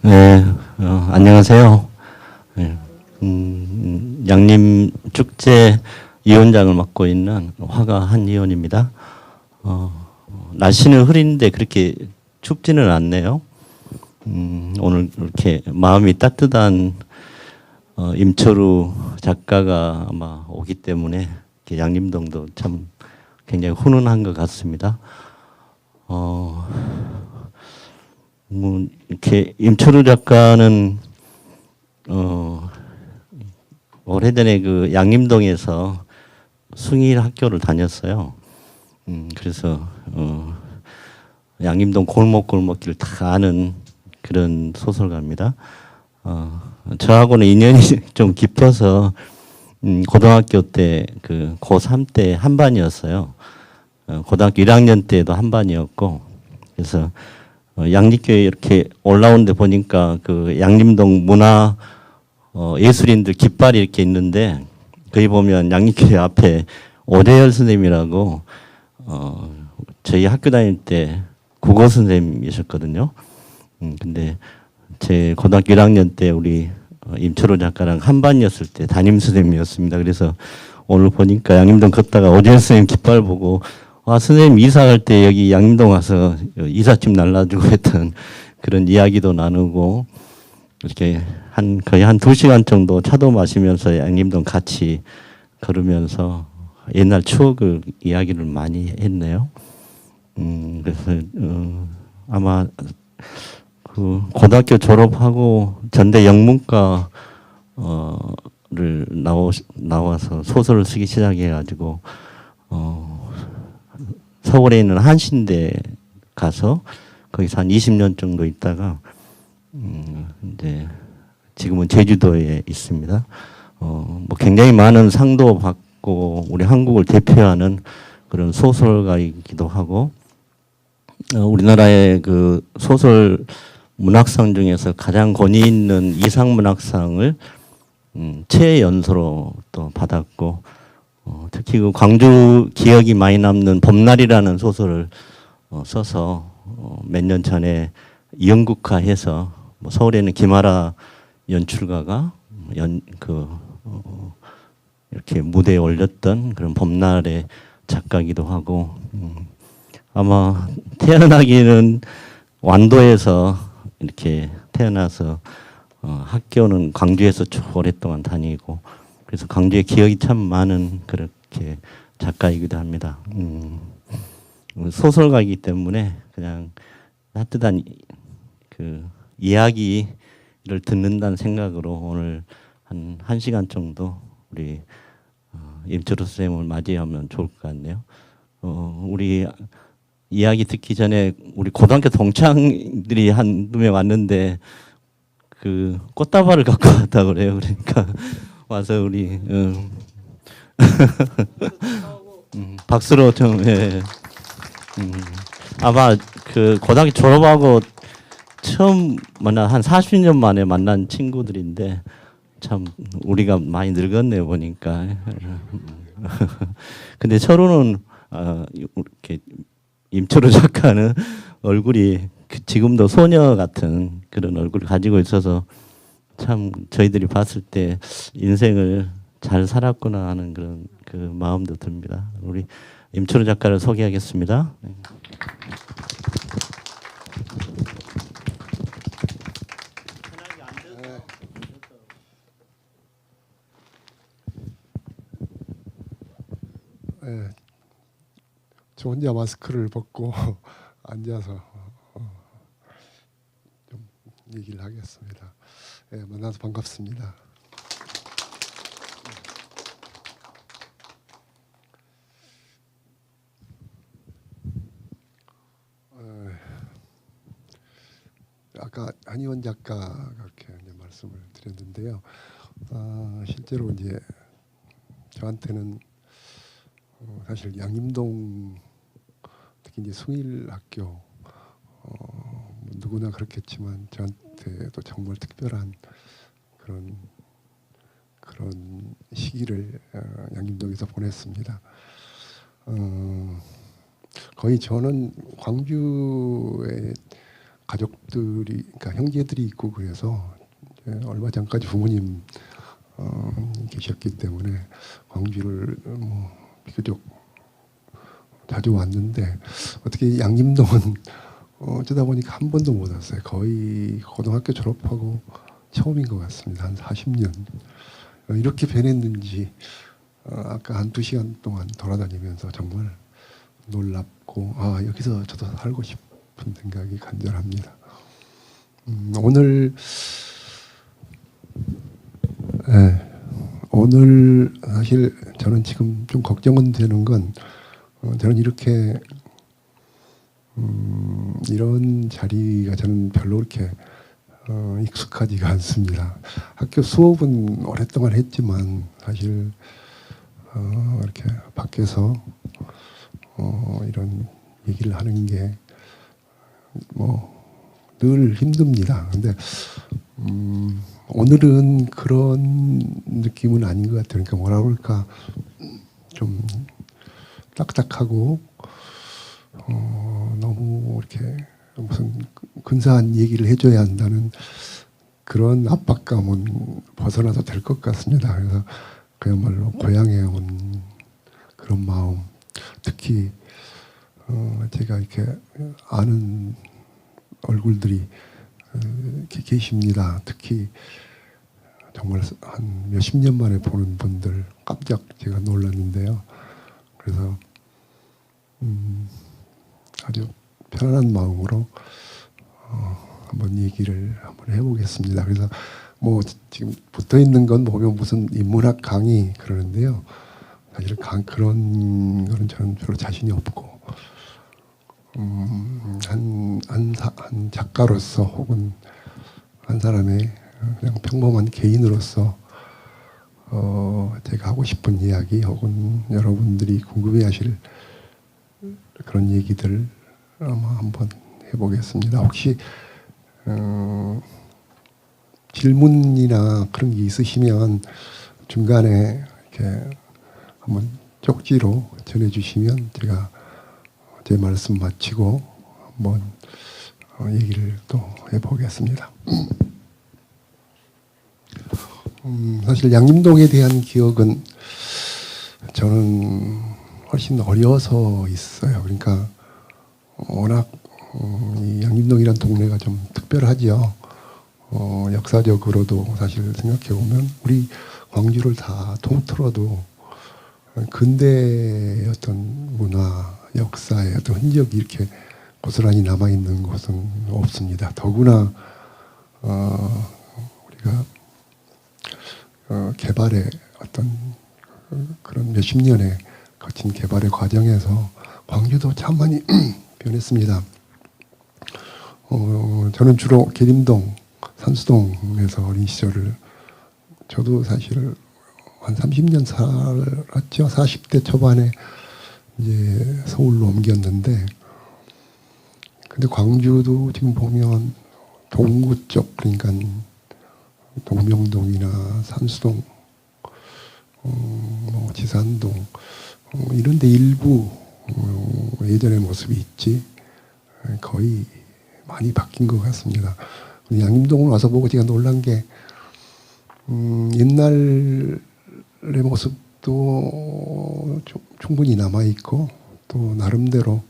네, 안녕하세요. 네, 양림 축제 위원장을 맡고 있는 화가 한의원입니다. 날씨는 흐린데 그렇게 춥지는 않네요. 오늘 이렇게 마음이 따뜻한 임철우 작가가 아마 오기 때문에 이렇게 양림동도 참 굉장히 훈훈한 것 같습니다. 이렇게 임철우 작가는 오래전에 그 양림동에서 숭일 학교를 다녔어요. 그래서 양림동 골목골목길 다 아는 그런 소설가입니다. 저하고는 인연이 좀 깊어서 고등학교 때 그 고3 때 한 반이었어요. 고등학교 1학년 때도 한 반이었고, 그래서 양리교에 이렇게 올라온 데 보니까 그 양림동 문화 예술인들 깃발이 이렇게 있는데, 거기 보면 양리교회 앞에 오대열 선생님이라고 저희 학교 다닐 때 국어 선생님이셨거든요. 근데 제 고등학교 1학년 때 우리 임철호 작가랑 한 반이었을 때 담임 선생님이었습니다. 그래서 오늘 보니까 양림동 걷다가 오대열 선생님 깃발 보고, 선생님 이사 갈 때 여기 양림동 와서 이삿짐 날라주고 했던 그런 이야기도 나누고, 이렇게 거의 한 2시간 정도 차도 마시면서 양림동 같이 걸으면서 옛날 추억을 이야기를 많이 했네요. 그래서 아마 그 고등학교 졸업하고 전대 영문과를 나와서 소설을 쓰기 시작해가지고 서울에 있는 한신대 가서 거기서 한 20년 정도 있다가 이제 지금은 제주도에 있습니다. 뭐 굉장히 많은 상도 받고 우리 한국을 대표하는 그런 소설가이기도 하고, 우리나라의 그 소설 문학상 중에서 가장 권위 있는 이상문학상을 최연소로 또 받았고, 특히 그 광주 기억이 많이 남는 봄날이라는 소설을 써서 몇 년 전에 연극화해서 뭐 서울에는 김아라 연출가가 이렇게 무대에 올렸던 그런 봄날의 작가기도 하고, 아마 태어나기는 완도에서 이렇게 태어나서 학교는 광주에서 쭉 오랫동안 다니고, 그래서 광주에 기억이 참 많은 그렇게 작가이기도 합니다. 소설가이기 때문에 그냥 따뜻한 그 이야기를 듣는다는 생각으로 오늘 한 1시간 정도 우리 임철우 선생님을 맞이하면 좋을 것 같네요. 우리 이야기 듣기 전에 우리 고등학교 동창들이 한두 명 왔는데 그 꽃다발을 갖고 왔다고 그래요. 그러니까 와서 우리 박수로 좀, 예. 아마 그 고등학교 졸업하고 처음 만나 한 40년 만에 만난 친구들인데 참 우리가 많이 늙었네요 보니까. 근데 철우는 이렇게 임철우 작가는 얼굴이 지금도 소녀 같은 그런 얼굴을 가지고 있어서 참 저희들이 봤을 때 인생을 잘 살았구나 하는 그런 그 마음도 듭니다. 우리 임철우 작가를 소개하겠습니다. 네, 저 혼자 마스크를 벗고 앉아서 좀 얘기를 하겠습니다. 네, 만나서 반갑습니다. 아까 한의원 작가가 그렇게 이제 말씀을 드렸는데요. 실제로 이제 저한테는 사실 양림동 특히 이제 숭일학교 누구나 그렇겠지만 저한테도 정말 특별한 그런 시기를 양림동에서 보냈습니다. 거의 저는 광주에 가족들이, 그러니까 형제들이 있고 그래서 얼마 전까지 부모님 계셨기 때문에 광주를 뭐 비교적 자주 왔는데 어떻게 양림동은 어쩌다 보니까 한 번도 못 왔어요. 거의 고등학교 졸업하고 처음인 것 같습니다. 한 40년. 이렇게 변했는지 아까 한 2시간 동안 돌아다니면서 정말 놀랍고 여기서 저도 살고 싶은 생각이 간절합니다. 오늘 사실 저는 지금 좀 걱정은 되는 건 저는 이렇게 이런 자리가 저는 별로 그렇게 익숙하지가 않습니다. 학교 수업은 오랫동안 했지만 사실 이렇게 밖에서 이런 얘기를 하는 게 뭐 늘 힘듭니다. 근데 오늘은 그런 느낌은 아닌 것 같아요. 그러니까 뭐라 그럴까 좀 딱딱하고 너무 이렇게 무슨 근사한 얘기를 해줘야 한다는 그런 압박감은 벗어나도 될 것 같습니다. 그래서 그야말로 고향에 온 그런 마음, 특히 제가 이렇게 아는 얼굴들이 이렇게 계십니다. 특히 정말 한 몇십 년 만에 보는 분들 깜짝 제가 놀랐는데요. 그래서 아주 편안한 마음으로 한번 얘기를 한번 해보겠습니다. 그래서 뭐 지금 붙어 있는 건 보면 무슨 인문학 강의 그러는데요. 사실 그런 거는 저는 별로 자신이 없고 한 작가로서 혹은 한 사람의 그냥 평범한 개인으로서 제가 하고 싶은 이야기 혹은 여러분들이 궁금해하실 그런 얘기들 아마 한번 해보겠습니다. 혹시 질문이나 그런 게 있으시면 중간에 이렇게 한번 쪽지로 전해주시면 제가 제 말씀 마치고 한번 얘기를 또 해보겠습니다. 사실 양림동에 대한 기억은 저는 훨씬 어려서 있어요. 그러니까 워낙 이 양림동이란 동네가 좀 특별하지요. 역사적으로도 사실 생각해 보면 우리 광주를 다 통틀어도 근대의 어떤 문화, 역사의 어떤 흔적이 이렇게 고스란히 남아 있는 곳은 없습니다. 더구나 우리가 개발의 어떤 그런 몇십 년의 거친 개발의 과정에서 광주도 참 많이 변했습니다. 저는 주로 계림동, 산수동에서 어린 시절을 저도 사실 한 30년 살았죠. 40대 초반에 이제 서울로 옮겼는데 근데 광주도 지금 보면 동구 쪽 그러니까 동명동이나 산수동 뭐 지산동 이런 데 일부 예전의 모습이 있지 거의 많이 바뀐 것 같습니다. 양림동을 와서 보고 제가 놀란 게 옛날의 모습도 충분히 남아있고 또 나름대로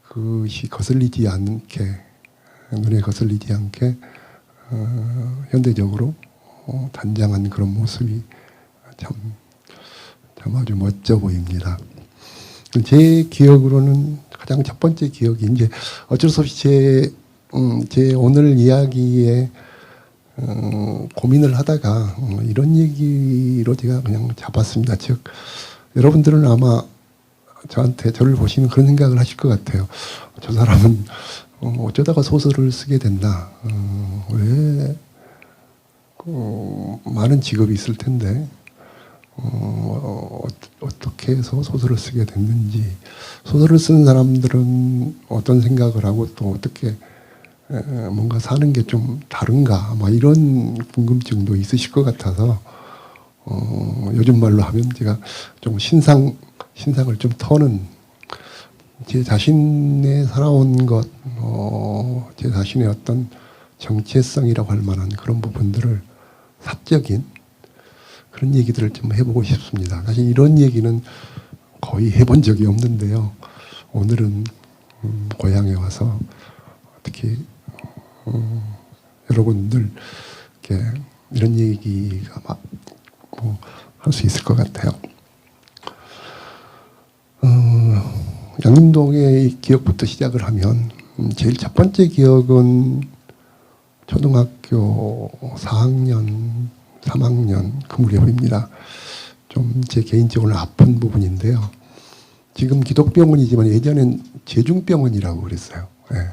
그것이 거슬리지 않게 눈에 거슬리지 않게 현대적으로 단장한 그런 모습이 참 아주 멋져 보입니다. 제 기억으로는 가장 첫 번째 기억이 이제 어쩔 수 없이 제 오늘 이야기에 고민을 하다가 이런 얘기로 제가 그냥 잡았습니다. 즉 여러분들은 아마 저를 보시면 그런 생각을 하실 것 같아요. 저 사람은 어쩌다가 소설을 쓰게 됐나? 왜 많은 직업이 있을 텐데 어떻게 해서 소설을 쓰게 됐는지, 소설을 쓰는 사람들은 어떤 생각을 하고 또 어떻게 뭔가 사는 게 좀 다른가, 뭐 이런 궁금증도 있으실 것 같아서 요즘 말로 하면 제가 좀 신상을 좀 터는 제 자신의 살아온 것, 제 자신의 어떤 정체성이라고 할 만한 그런 부분들을 사적인 그런 얘기들을 좀 해보고 싶습니다. 사실 이런 얘기는 거의 해본 적이 없는데요. 오늘은 고향에 와서 어떻게 여러분들 이렇게 이런 얘기가 할 수 있을 것 같아요. 양림동의 기억부터 시작을 하면 제일 첫 번째 기억은 초등학교 4학년, 3학년 그 무렵입니다. 좀 제 개인적으로 아픈 부분인데요. 지금 기독병원이지만 예전엔 제중병원이라고 그랬어요. 예.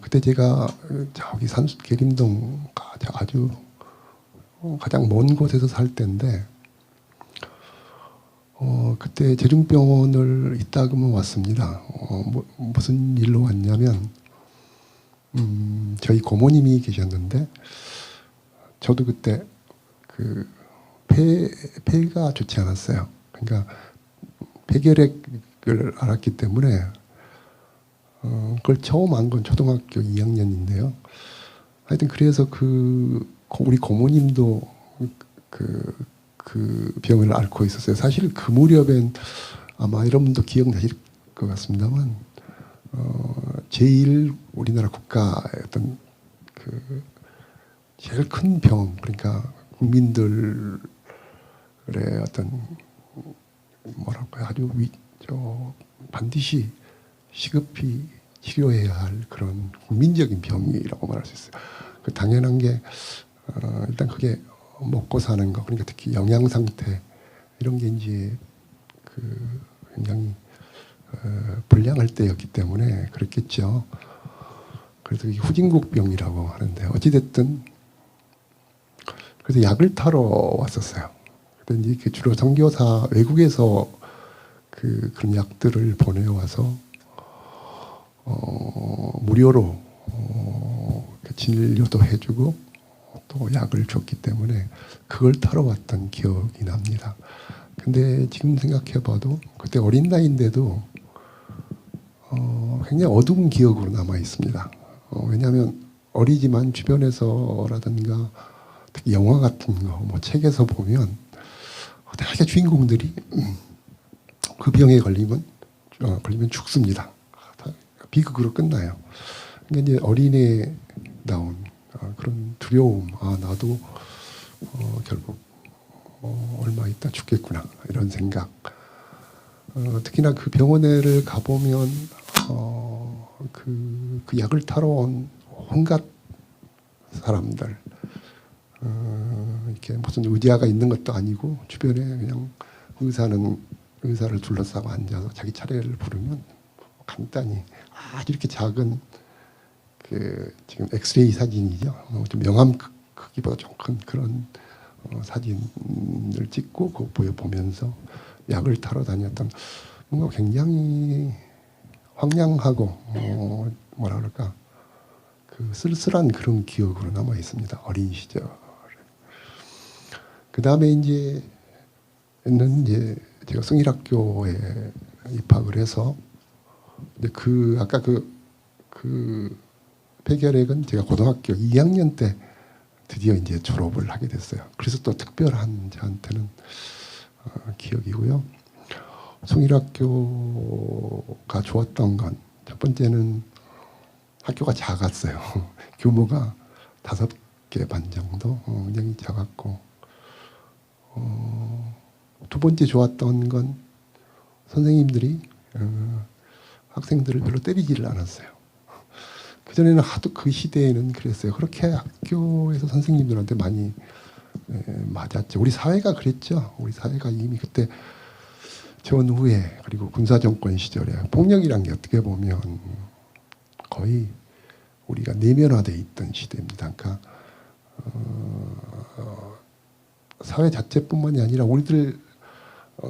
그때 제가 저기 계림동 아주 가장 먼 곳에서 살 때인데 그때 제중병원을 있다그만 왔습니다. 무슨 일로 왔냐면 저희 고모님이 계셨는데 저도 그때 그 폐가 좋지 않았어요. 그러니까 폐결핵을 알았기 때문에 그걸 처음 안 건 초등학교 2학년인데요. 하여튼 그래서 우리 고모님도 그 병을 앓고 있었어요. 사실 그 무렵엔 아마 여러분도 기억나실 것 같습니다만 제일 우리나라 국가의 어떤 그 제일 큰 병, 그러니까 국민들의 어떤 뭐랄까요, 아주 반드시 시급히 치료해야 할 그런 국민적인 병이라고 말할 수 있어요. 그 당연한 게 일단 그게 먹고 사는 거, 그러니까 특히 영양 상태 이런 게 이제 굉장히 불량할 때였기 때문에 그렇겠죠. 그래서 이게 후진국병이라고 하는데 어찌됐든 그래서 약을 타러 왔었어요. 근데 이제 주로 선교사 외국에서 그런 약들을 보내와서 무료로 진료도 해주고 또 약을 줬기 때문에 그걸 타러 왔던 기억이 납니다. 근데 지금 생각해봐도 그때 어린 나이인데도 굉장히 어두운 기억으로 남아 있습니다. 왜냐하면 어리지만 주변에서라든가 특히 영화 같은 거, 책에서 보면 대개 주인공들이 그 병에 걸리면 죽습니다. 비극으로 끝나요. 그러니까 이제 어린애다운 그런 두려움, 나도 결국 얼마 있다 죽겠구나 이런 생각. 특히나 그 병원에를 가보면 그 약을 타러 온 온갖 사람들, 이렇게 무슨 의자가 있는 것도 아니고 주변에 그냥 의사를 둘러싸고 앉아서 자기 차례를 부르면 간단히 아주 이렇게 작은 지금 엑스레이 사진이죠. 좀 명암 크기보다 좀 큰 그런 사진을 찍고 그거 보면서 약을 타러 다녔던 뭔가 굉장히 황량하고 뭐라 그럴까 그 쓸쓸한 그런 기억으로 남아 있습니다. 어린 시절. 그 다음에 이제 제가 성일학교에 입학을 해서 아까 그 폐결핵은 제가 고등학교 2학년 때 드디어 이제 졸업을 하게 됐어요. 그래서 또 특별한 저한테는 기억이고요. 성일학교가 좋았던 건 첫 번째는 학교가 작았어요. 규모가 5개 반 정도 굉장히 작았고 두 번째 좋았던 건 선생님들이 학생들을 별로 때리지를 않았어요. 그전에는 하도 그 시대에는 그랬어요. 그렇게 학교에서 선생님들한테 많이 맞았죠. 우리 사회가 그랬죠. 우리 사회가 이미 그때 전후에 그리고 군사정권 시절에 폭력이란 게 어떻게 보면 거의 우리가 내면화되어 있던 시대입니다. 그러니까 사회 자체뿐만이 아니라 우리들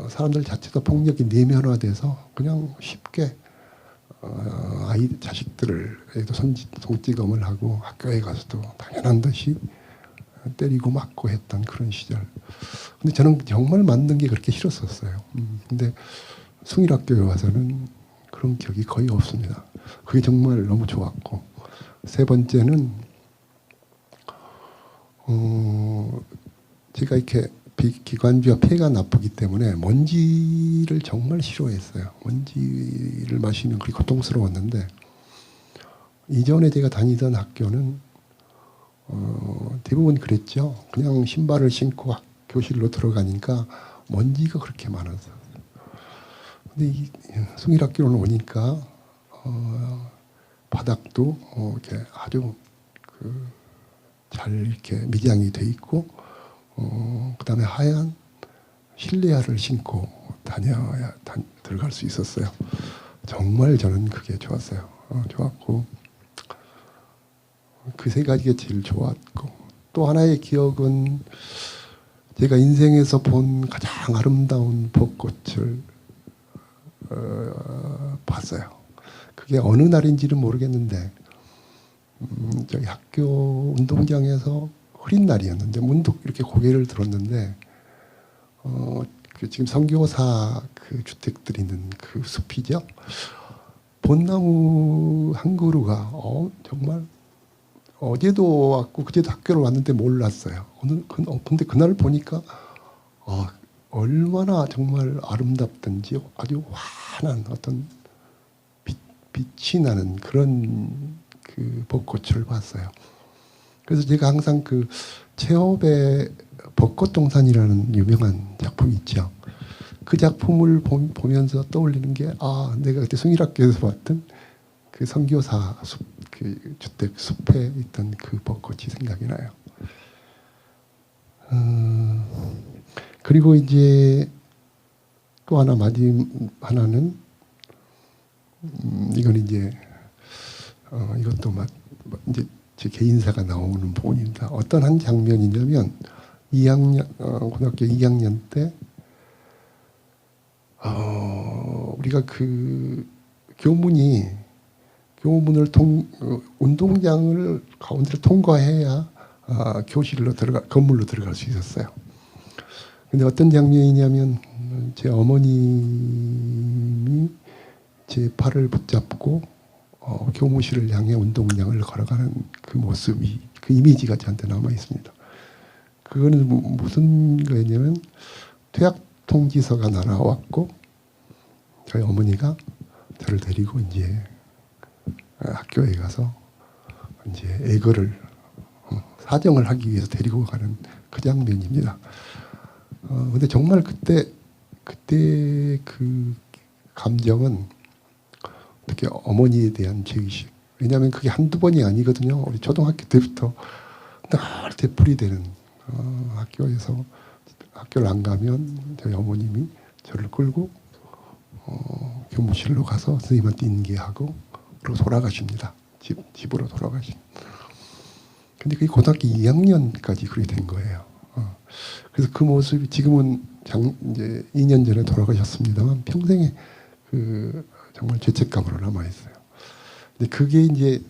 사람들 자체도 폭력이 내면화돼서 그냥 쉽게 자식들을 손찌검을 하고 학교에 가서도 당연한 듯이 때리고 맞고 했던 그런 시절. 근데 저는 정말 맞는 게 그렇게 싫었었어요. 근데 숭일학교에 와서는 그런 기억이 거의 없습니다. 그게 정말 너무 좋았고, 세 번째는 제가 이렇게 기관지와 폐가 나쁘기 때문에 먼지를 정말 싫어했어요. 먼지를 마시면 그리 고통스러웠는데, 이전에 제가 다니던 학교는 대부분 그랬죠. 그냥 신발을 신고 교실로 들어가니까 먼지가 그렇게 많아서. 근데 이 숭일학교를 오니까 바닥도 이렇게 아주 잘 이렇게 미장이 돼 있고, 그다음에 하얀 실내화를 신고 다녀야 들어갈 수 있었어요. 정말 저는 그게 좋았어요. 좋았고, 그 세 가지가 제일 좋았고, 또 하나의 기억은 제가 인생에서 본 가장 아름다운 벚꽃을 봤어요. 그게 어느 날인지는 모르겠는데, 저희 학교 운동장에서 흐린 날이었는데 문득 이렇게 고개를 들었는데, 지금 선교사 그 주택들이 있는 그 숲이죠. 벚나무 한 그루가 정말 어제도 왔고 그제도 학교를 왔는데 몰랐어요. 근데 그날 보니까 얼마나 정말 아름답든지 아주 환한 어떤 빛이 나는 그런 그 벚꽃을 봤어요. 그래서 제가 항상 그 체홉의 벚꽃동산이라는 유명한 작품이 있죠. 그 작품을 보면서 떠올리는 게, 내가 그때 숭일학교에서 봤던 그 선교사 숲, 그 주택 숲에 있던 그 벚꽃이 생각이 나요. 그리고 이제 또 하나는 이건 이제 이것도 이제 제 개인사가 나오는 부분입니다. 어떤 한 장면이냐면 2학년 고등학교 2학년 때 우리가 그 교문을 운동장을 가운데를 통과해야 건물로 들어갈 수 있었어요. 근데 어떤 장면이냐면 제 어머님이 제 팔을 붙잡고 교무실을 향해 운동장을 걸어가는 그 모습이, 그 이미지가 저한테 남아 있습니다. 그거는 무슨 거였냐면 퇴학 통지서가 날아왔고 저희 어머니가 저를 데리고 이제 학교에 가서 이제 애거를 사정을 하기 위해서 데리고 가는 그 장면입니다. 근데 정말 그때 그 감정은 특히 어머니에 대한 죄의식. 왜냐하면 그게 한두 번이 아니거든요. 우리 초등학교 때부터 늘 되풀이되는 학교에서 학교를 안 가면 저희 어머님이 저를 끌고 교무실로 가서 선생님한테 인계하고 그리고 돌아가십니다. 집으로 돌아가십니다. 근데 그게 고등학교 2학년까지 그렇게 된 거예요. 그래서 그 모습이 지금은 이제 2년 전에 돌아가셨습니다만 평생에 그 정말 죄책감으로 남아 있어요. 근데 그게 이제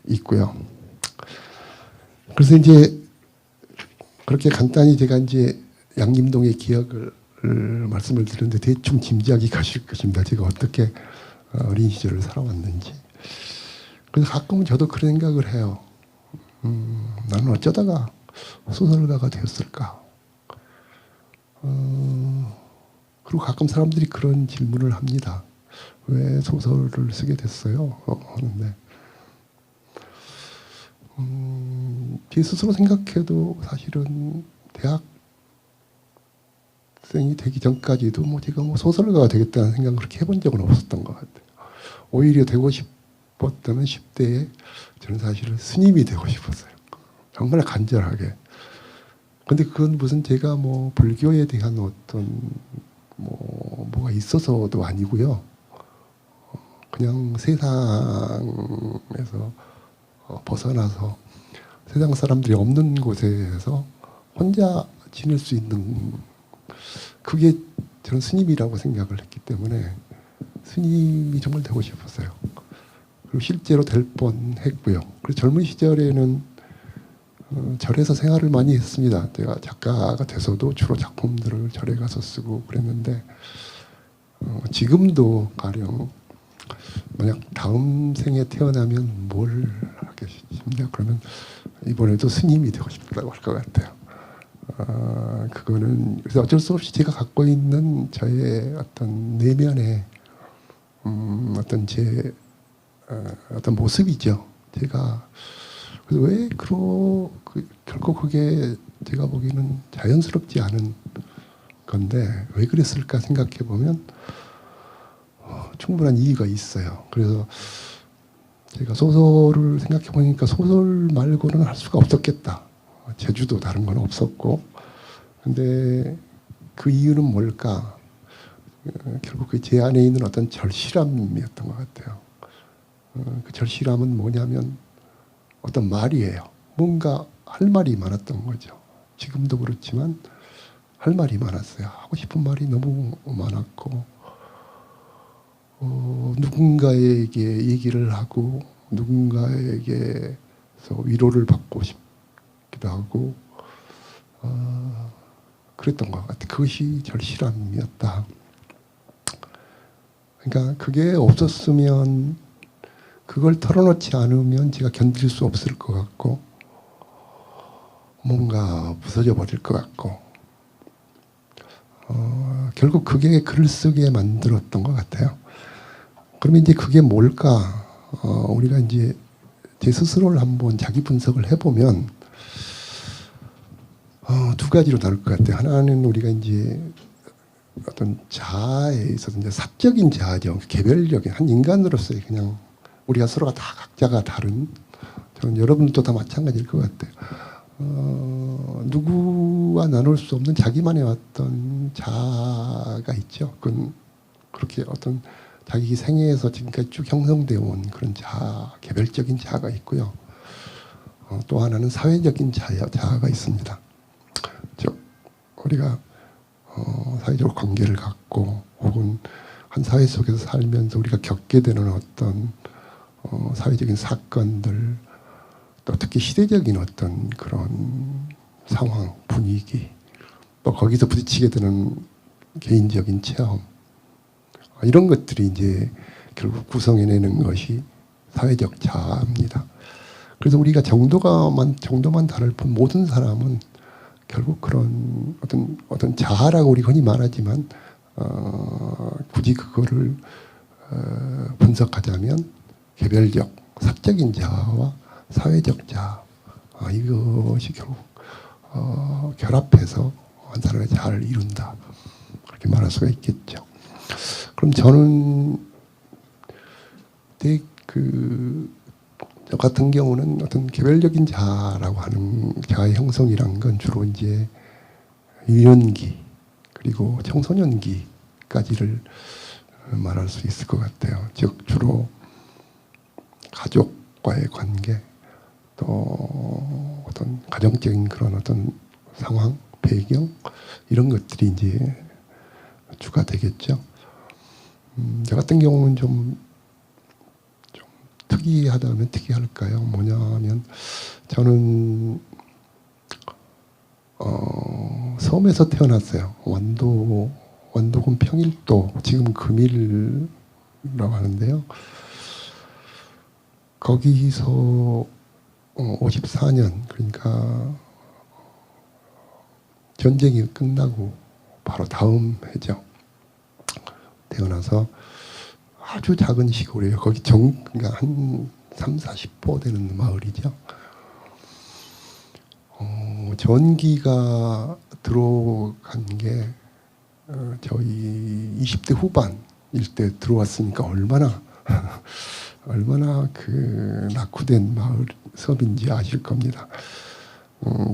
있고요. 그래서 이제 그렇게 간단히 제가 이제 양림동의 기억을 말씀을 드렸는데 대충 짐작이 가실 것입니다. 제가 어떻게 어린 시절을 살아왔는지. 그래서 가끔은 저도 그런 생각을 해요. 나는 어쩌다가 소설가가 되었을까? 그리고 가끔 사람들이 그런 질문을 합니다. 왜 소설을 쓰게 됐어요? 하는데 제 스스로 생각해도 사실은 대학생이 되기 전까지도 제가 소설가가 되겠다는 생각을 그렇게 해본 적은 없었던 것 같아요. 오히려 되고 싶었다면 10대에 저는 사실은 스님이 되고 싶었어요. 정말 간절하게. 근데 그건 무슨 제가 불교에 대한 어떤 뭐가 있어서도 아니고요. 그냥 세상에서 벗어나서 세상 사람들이 없는 곳에서 혼자 지낼 수 있는, 그게 저는 스님이라고 생각을 했기 때문에 스님이 정말 되고 싶었어요. 그리고 실제로 될 뻔했고요. 그리고 젊은 시절에는 절에서 생활을 많이 했습니다. 제가 작가가 돼서도 주로 작품들을 절에 가서 쓰고 그랬는데 지금도 가령 만약 다음 생에 태어나면 뭘 하겠습니까? 그러면 이번에도 스님이 되고 싶다고 할 것 같아요. 그거는 그래서 어쩔 수 없이 제가 갖고 있는 저의 어떤 내면의 어떤 제 어떤 모습이죠. 제가 그래서 왜 결코 그게 제가 보기에는 자연스럽지 않은 건데 왜 그랬을까 생각해 보면 충분한 이유가 있어요. 그래서 제가 소설을 생각해 보니까 소설 말고는 할 수가 없었겠다. 제주도 다른 건 없었고, 근데 그 이유는 뭘까? 결국 그 제 안에 있는 어떤 절실함이었던 것 같아요. 그 절실함은 뭐냐면 어떤 말이에요. 뭔가 할 말이 많았던 거죠. 지금도 그렇지만 할 말이 많았어요. 하고 싶은 말이 너무 많았고, 누군가에게 얘기를 하고 누군가에게서 위로를 받고 싶기도 하고 그랬던 것 같아요. 그것이 절실함이었다. 그러니까 그게 없었으면 그걸 털어놓지 않으면 제가 견딜 수 없을 것 같고 뭔가 부서져 버릴 것 같고 결국 그게 글을 쓰게 만들었던 것 같아요. 그러면 이제 그게 뭘까? 우리가 이제 제 스스로를 한번 자기 분석을 해보면 두 가지로 나눌 것 같아요. 하나는 우리가 이제 어떤 자아에 있어서 이제 사적인 자아죠. 개별적인 한 인간으로서의 그냥 우리가 서로가 다 각자가 다른 저는 여러분들도 다 마찬가지일 것 같아요. 누구와 나눌 수 없는 자기만의 어떤 자아가 있죠. 그건 그렇게 어떤 자기 생애에서 지금까지 쭉 형성되어 온 그런 자아, 개별적인 자아가 있고요. 또 하나는 사회적인 자아가 있습니다. 즉 우리가 사회적 관계를 갖고 혹은 한 사회 속에서 살면서 우리가 겪게 되는 어떤 사회적인 사건들 또 특히 시대적인 어떤 그런 상황, 분위기 또 거기서 부딪히게 되는 개인적인 체험 이런 것들이 이제 결국 구성해내는 것이 사회적 자아입니다. 그래서 우리가 정도만 다를 뿐 모든 사람은 결국 그런 어떤 자아라고 우리 흔히 말하지만 굳이 그거를 분석하자면 개별적, 사적인 자아와 사회적 자아 이것이 결국 결합해서 한 사람의 자아를 이룬다 그렇게 말할 수가 있겠죠. 그럼 저는 저 같은 경우는 어떤 개별적인 자아라고 하는 자아의 형성이란 건 주로 이제 유년기 그리고 청소년기까지를 말할 수 있을 것 같아요. 즉 주로 가족과의 관계 또 어떤 가정적인 그런 어떤 상황, 배경 이런 것들이 이제 주가 되겠죠. 저 같은 경우는 좀 특이하다면 특이할까요? 뭐냐면 저는 섬에서 태어났어요. 완도군 평일도 지금 금일이라고 하는데요. 거기서 54년 그러니까 전쟁이 끝나고 바로 다음 해죠. 태어나서 아주 작은 시골이에요. 거기 그러니까 한 30-40포 되는 마을이죠. 전기가 들어간 게 저희 20대 후반일 때 들어왔으니까 얼마나 그 낙후된 마을 섬인지 아실 겁니다.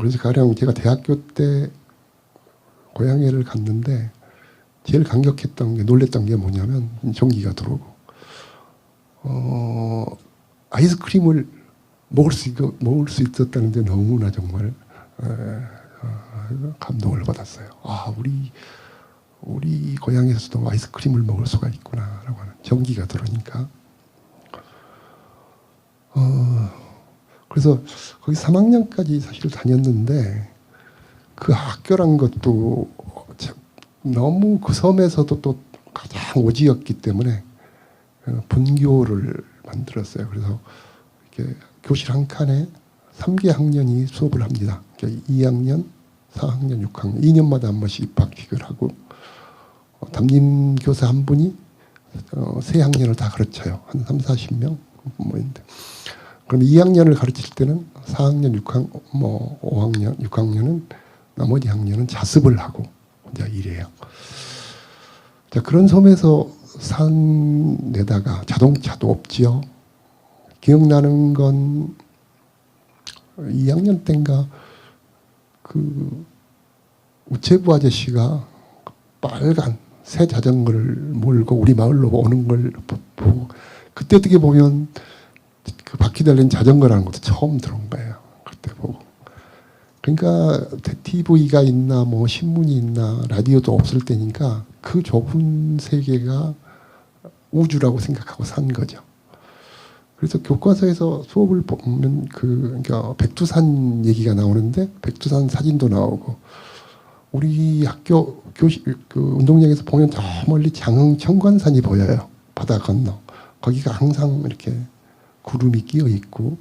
그래서 가령 제가 대학교 때 고향에를 갔는데 제일 놀랬던 게 뭐냐면 전기가 들어오고 아이스크림을 먹을 수 있었다는데 너무나 정말 감동을 받았어요. 우리 고향에서도 아이스크림을 먹을 수가 있구나라고 하는 전기가 들어오니까. 그래서 거기 3학년까지 사실 다녔는데 그 학교란 것도 너무 그 섬에서도 또 가장 오지였기 때문에 분교를 만들었어요. 그래서 이렇게 교실 한 칸에 3개 학년이 수업을 합니다. 그러니까 2학년, 4학년, 6학년 2년마다 한 번씩 입학식을 하고 담임 교사 한 분이 세 학년을 다 가르쳐요. 한 3, 40명 뭐인데. 그럼 2학년을 가르칠 때는 4학년, 6학년, 5학년, 6학년은 나머지 학년은 자습을 하고 혼자 일해요. 자, 그런 섬에서 산 데다가 자동차도 없지요. 기억나는 건 2학년 때인가 그 우체부 아저씨가 빨간 새 자전거를 몰고 우리 마을로 오는 걸 보고 그때 어떻게 보면 그 바퀴 달린 자전거라는 것도 처음 들어온 거예요. 그때 보고. 그러니까 TV가 있나 뭐 신문이 있나 라디오도 없을 때니까 그 좁은 세계가 우주라고 생각하고 산 거죠. 그래서 교과서에서 수업을 보면 그러니까 백두산 얘기가 나오는데 백두산 사진도 나오고 우리 학교 교실 그 운동장에서 보면 저 멀리 장흥 청관산이 보여요. 바다 건너. 거기가 항상 이렇게 구름이 끼어 있고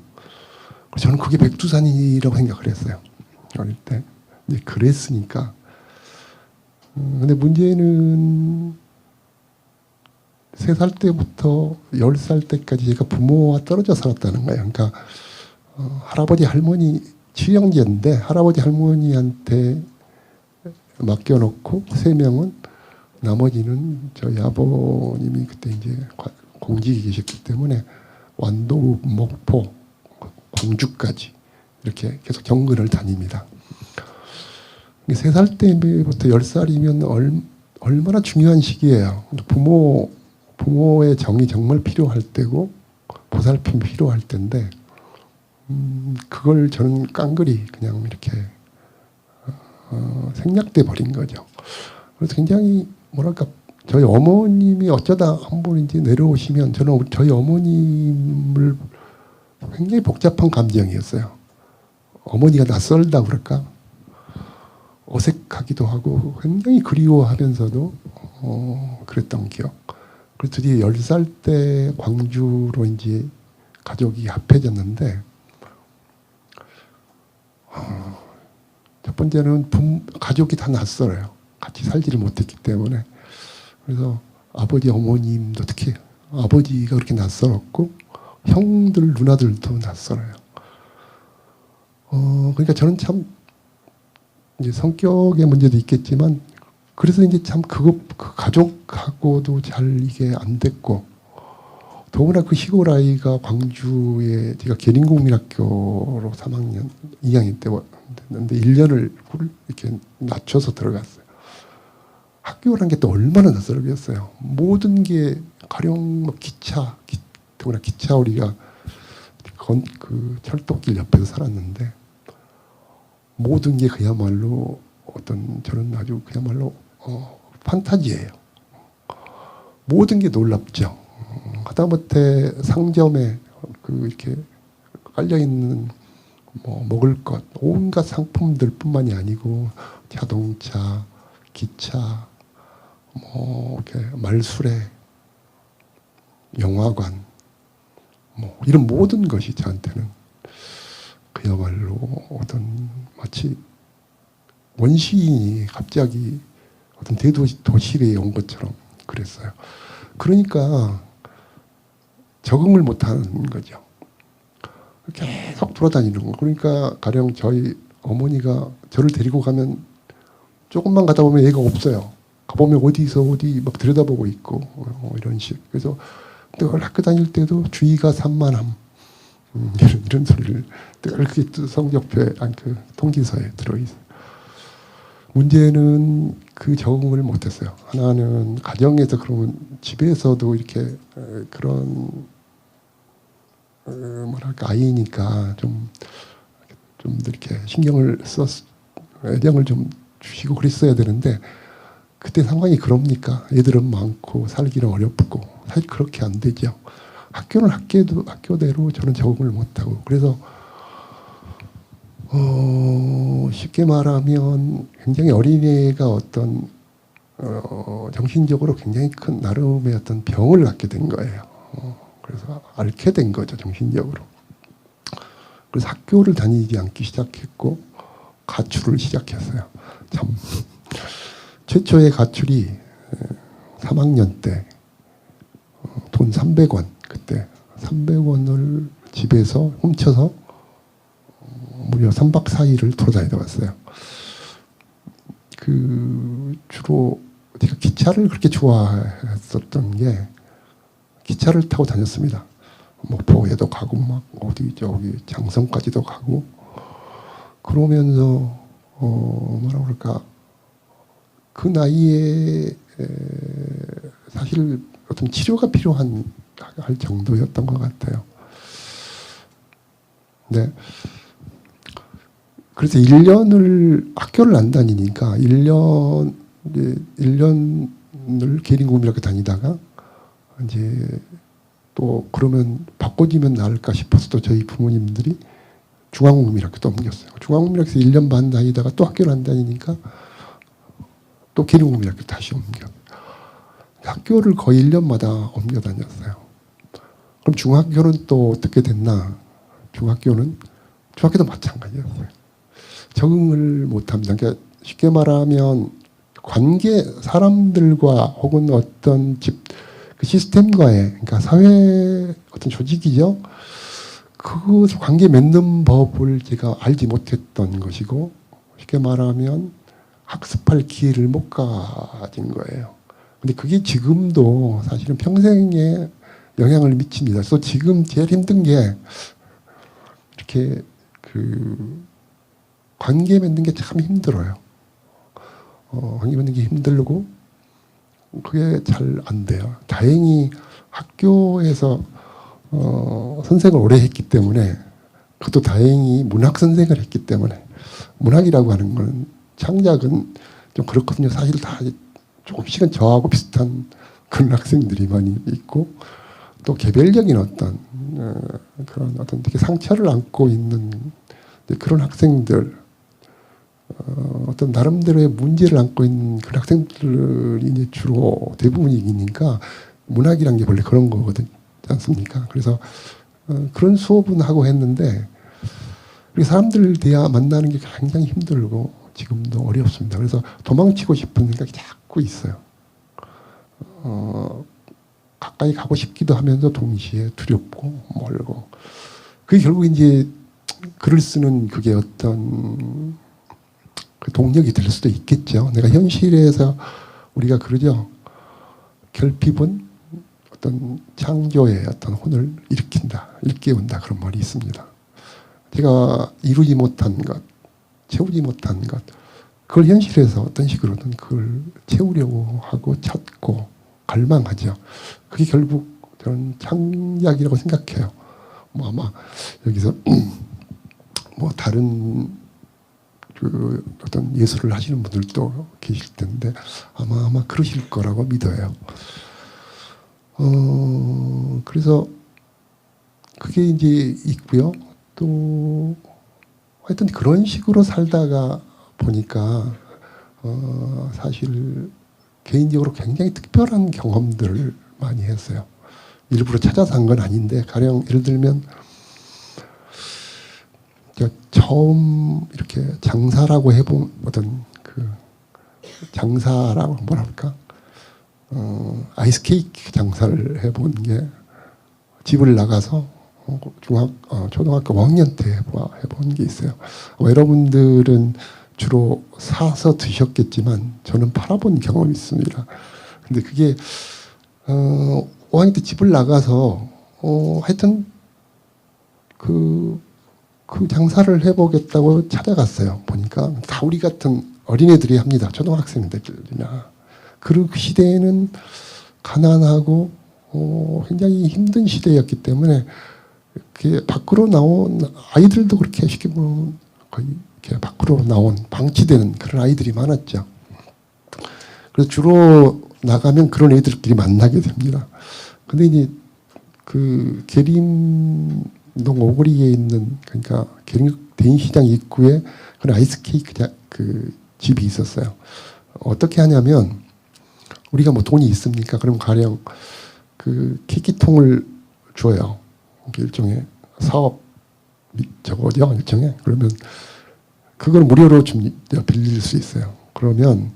저는 그게 백두산이라고 생각을 했어요. 어릴 때. 이제 그랬으니까. 근데 문제는 3살 때부터 10살 때까지 제가 부모와 떨어져 살았다는 거예요. 그러니까 할아버지 할머니 칠형제인데 할아버지 할머니한테 맡겨놓고 3명은 나머지는 저희 아버님이 그때 이제 공직에 계셨기 때문에 완도, 목포, 광주까지 이렇게 계속 경근을 다닙니다. 3살 때부터 10살이면 얼마나 중요한 시기예요. 부모의 정이 정말 필요할 때고 보살핌이 필요할 때인데 그걸 저는 깡그리 그냥 이렇게 생략돼 버린 거죠. 그래서 굉장히 뭐랄까 저희 어머님이 어쩌다 한번 이제 내려오시면 저는 저희 어머님을 굉장히 복잡한 감정이었어요. 어머니가 낯설다 그럴까? 어색하기도 하고 굉장히 그리워하면서도 그랬던 기억. 그래서 드디어 10살 때 광주로 이제 가족이 합해졌는데 첫 번째는 가족이 다 낯설어요. 같이 살지를 못했기 때문에. 그래서 아버지 어머님도 특히 아버지가 그렇게 낯설었고 형들 누나들도 낯설어요. 그러니까 저는 참 이제 성격의 문제도 있겠지만 그래서 이제 참 그 가족하고도 잘 이게 안 됐고 더구나 그 시골 아이가 광주에 제가 계림국민학교로 3학년 2학년 때 왔는데 1년을 이렇게 낮춰서 들어갔어요. 학교라는 게 또 얼마나 낯설었어요. 모든 게 가령 뭐 기차 더구나 기차 우리가 그 철도길 옆에서 살았는데 모든 게 그야말로 저는 아주 그야말로 판타지예요. 모든 게 놀랍죠. 하다못해 상점에 이렇게 깔려 있는 뭐 먹을 것 온갖 상품들뿐만이 아니고 자동차, 기차, 뭐 이렇게 말술회, 영화관, 뭐 이런 모든 것이 저한테는 그야말로 마치 원시인이 갑자기 대도시에 온 것처럼 그랬어요. 그러니까 적응을 못하는 거죠. 계속 돌아다니는 거. 그러니까 가령 저희 어머니가 저를 데리고 가면 조금만 가다 보면 얘가 없어요. 가보면 어디 막 들여다보고 있고 이런 식. 그래서 늘 학교 다닐 때도 주의가 산만함 이런 소리를 늘 그게 성적표에 그 통지서에 들어있어요. 문제는 그 적응을 못했어요. 하나는 가정에서 그러면 집에서도 이렇게 그런 뭐랄까 아이니까 좀 이렇게 애정을 좀 주시고 그랬어야 되는데 그때 상황이 그럽니까? 애들은 많고 살기는 어렵고 사실 그렇게 안 되죠. 학교는 학교대로 저는 적응을 못하고 그래서 쉽게 말하면 굉장히 어린애가 정신적으로 굉장히 큰 나름의 병을 갖게 된 거예요. 그래서 앓게 된 거죠, 정신적으로. 그래서 학교를 다니지 않기 시작했고 가출을 시작했어요. 참 최초의 가출이 3학년 때 돈 300원, 그때 300원을 집에서 훔쳐서 무려 3박 4일을 돌아다니다 왔어요. 주로 제가 기차를 그렇게 좋아했었던 게 기차를 타고 다녔습니다. 목포에도 가고 막 어디 저기 장성까지도 가고 그러면서 뭐라 그럴까 그 나이에 사실 어떤 치료가 필요한 할 정도였던 것 같아요. 네. 그래서 1년을 학교를 안 다니니까 1년을 계린고민학교 다니다가 이제 또 그러면 바꿔지면 나을까 싶어서 또 저희 부모님들이 중앙국민학교도 옮겼어요. 중앙국민학교에서 1년 반 다니다가 또 학교를 안 다니니까 또 계린국민학교 다시 옮겨. 학교를 거의 1년마다 옮겨 다녔어요. 그럼 중학교는 또 어떻게 됐나? 중학교도 마찬가지였어요. 적응을 못합니다. 그러니까 쉽게 말하면 사람들과 혹은 어떤 그 시스템과의, 그러니까 사회 어떤 조직이죠. 그 관계 맺는 법을 제가 알지 못했던 것이고, 쉽게 말하면 학습할 기회를 못 가진 거예요. 근데 그게 지금도 사실은 평생에 영향을 미칩니다. 그래서 지금 제일 힘든 게 이렇게 관계 맺는 게 참 힘들어요. 관계 맺는 게 힘들고 그게 잘 안 돼요. 다행히 학교에서 선생을 오래 했기 때문에 그것도 다행히 문학 선생을 했기 때문에 문학이라고 하는 건 창작은 좀 그렇거든요. 사실 다 조금씩은 저하고 비슷한 그런 학생들이 많이 있고 또 개별적인 어떤 그런 어떤 되게 상처를 안고 있는 그런 학생들 어떤 나름대로의 문제를 안고 있는 그런 학생들이 이제 주로 대부분이니까 문학이란 게 원래 그런 거거든요. 않습니까? 그래서 그런 수업은 하고 했는데 사람들 만나는 게 굉장히 힘들고 지금도 어렵습니다. 그래서 도망치고 싶은 생각이 자꾸 있어요. 가까이 가고 싶기도 하면서 동시에 두렵고 멀고 그게 결국 이제 글을 쓰는 그게 어떤 그 동력이 될 수도 있겠죠. 내가 현실에서 우리가 그러죠. 결핍은 어떤 창조의 어떤 혼을 일깨운다 그런 말이 있습니다. 제가 이루지 못한 것, 채우지 못한 것, 그걸 현실에서 어떤 식으로든 그걸 채우려고 하고 찾고 갈망하죠. 그게 결국 저는 창작이라고 생각해요. 뭐 아마 여기서 뭐 다른 그 어떤 예술을 하시는 분들도 계실 텐데 아마 그러실 거라고 믿어요. 그래서 그게 이제 있고요. 또 하여튼 그런 식으로 살다가 보니까 사실 개인적으로 굉장히 특별한 경험들을 많이 했어요. 일부러 찾아서 한 건 아닌데 가령 예를 들면 제가 처음 이렇게 장사라고 해본 어떤 그 장사라고 뭐라 할까 아이스 케이크 장사를 해본 게 집을 나가서 초등학교 5학년 때 해본 게 있어요. 여러분들은 주로 사서 드셨겠지만 저는 팔아본 경험이 있습니다. 근데 그게 5학년 때 집을 나가서 하여튼 그 장사를 해보겠다고 찾아갔어요. 보니까 다 우리 같은 어린애들이 합니다. 초등학생들이나. 그 시대에는 가난하고 굉장히 힘든 시대였기 때문에 이렇게 밖으로 나온 아이들도 그렇게 쉽게 보면 거의 이렇게 밖으로 나온 방치되는 그런 아이들이 많았죠. 그래서 주로 나가면 그런 애들끼리 만나게 됩니다. 근데 이제 그 계림동 오거리에 있는 그러니까 대인시장 입구에 그런 아이스케이크 그 집이 있었어요. 어떻게 하냐면 우리가 뭐 돈이 있습니까? 그럼 가령 그 키키통을 줘요. 일종의 사업 저거죠, 일종의. 그러면 그걸 무료로 빌릴 수 있어요. 그러면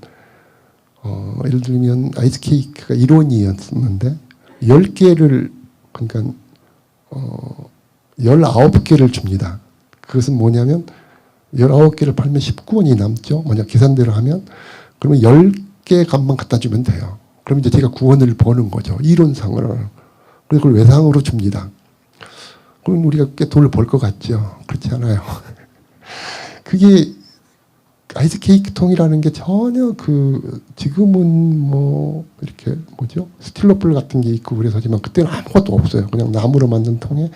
예를 들면 아이스케이크가 1원이었는데 10개를 그러니까 19개를 줍니다. 그것은 뭐냐면 19개를 팔면 19원이 남죠. 만약 계산대로 하면 그러면 10개 값만 갖다 주면 돼요. 그럼 이제 제가 9원을 버는 거죠. 이론상으로. 그래서 그걸 외상으로 줍니다. 그럼 우리가 꽤 돈을 벌 것 같죠. 그렇지 않아요. 그게 아이스케이크 통이라는 게 전혀 지금은 뭐 이렇게 뭐죠? 스틸로폴 같은 게 있고 그래서지만 그때는 아무것도 없어요. 그냥 나무로 만든 통에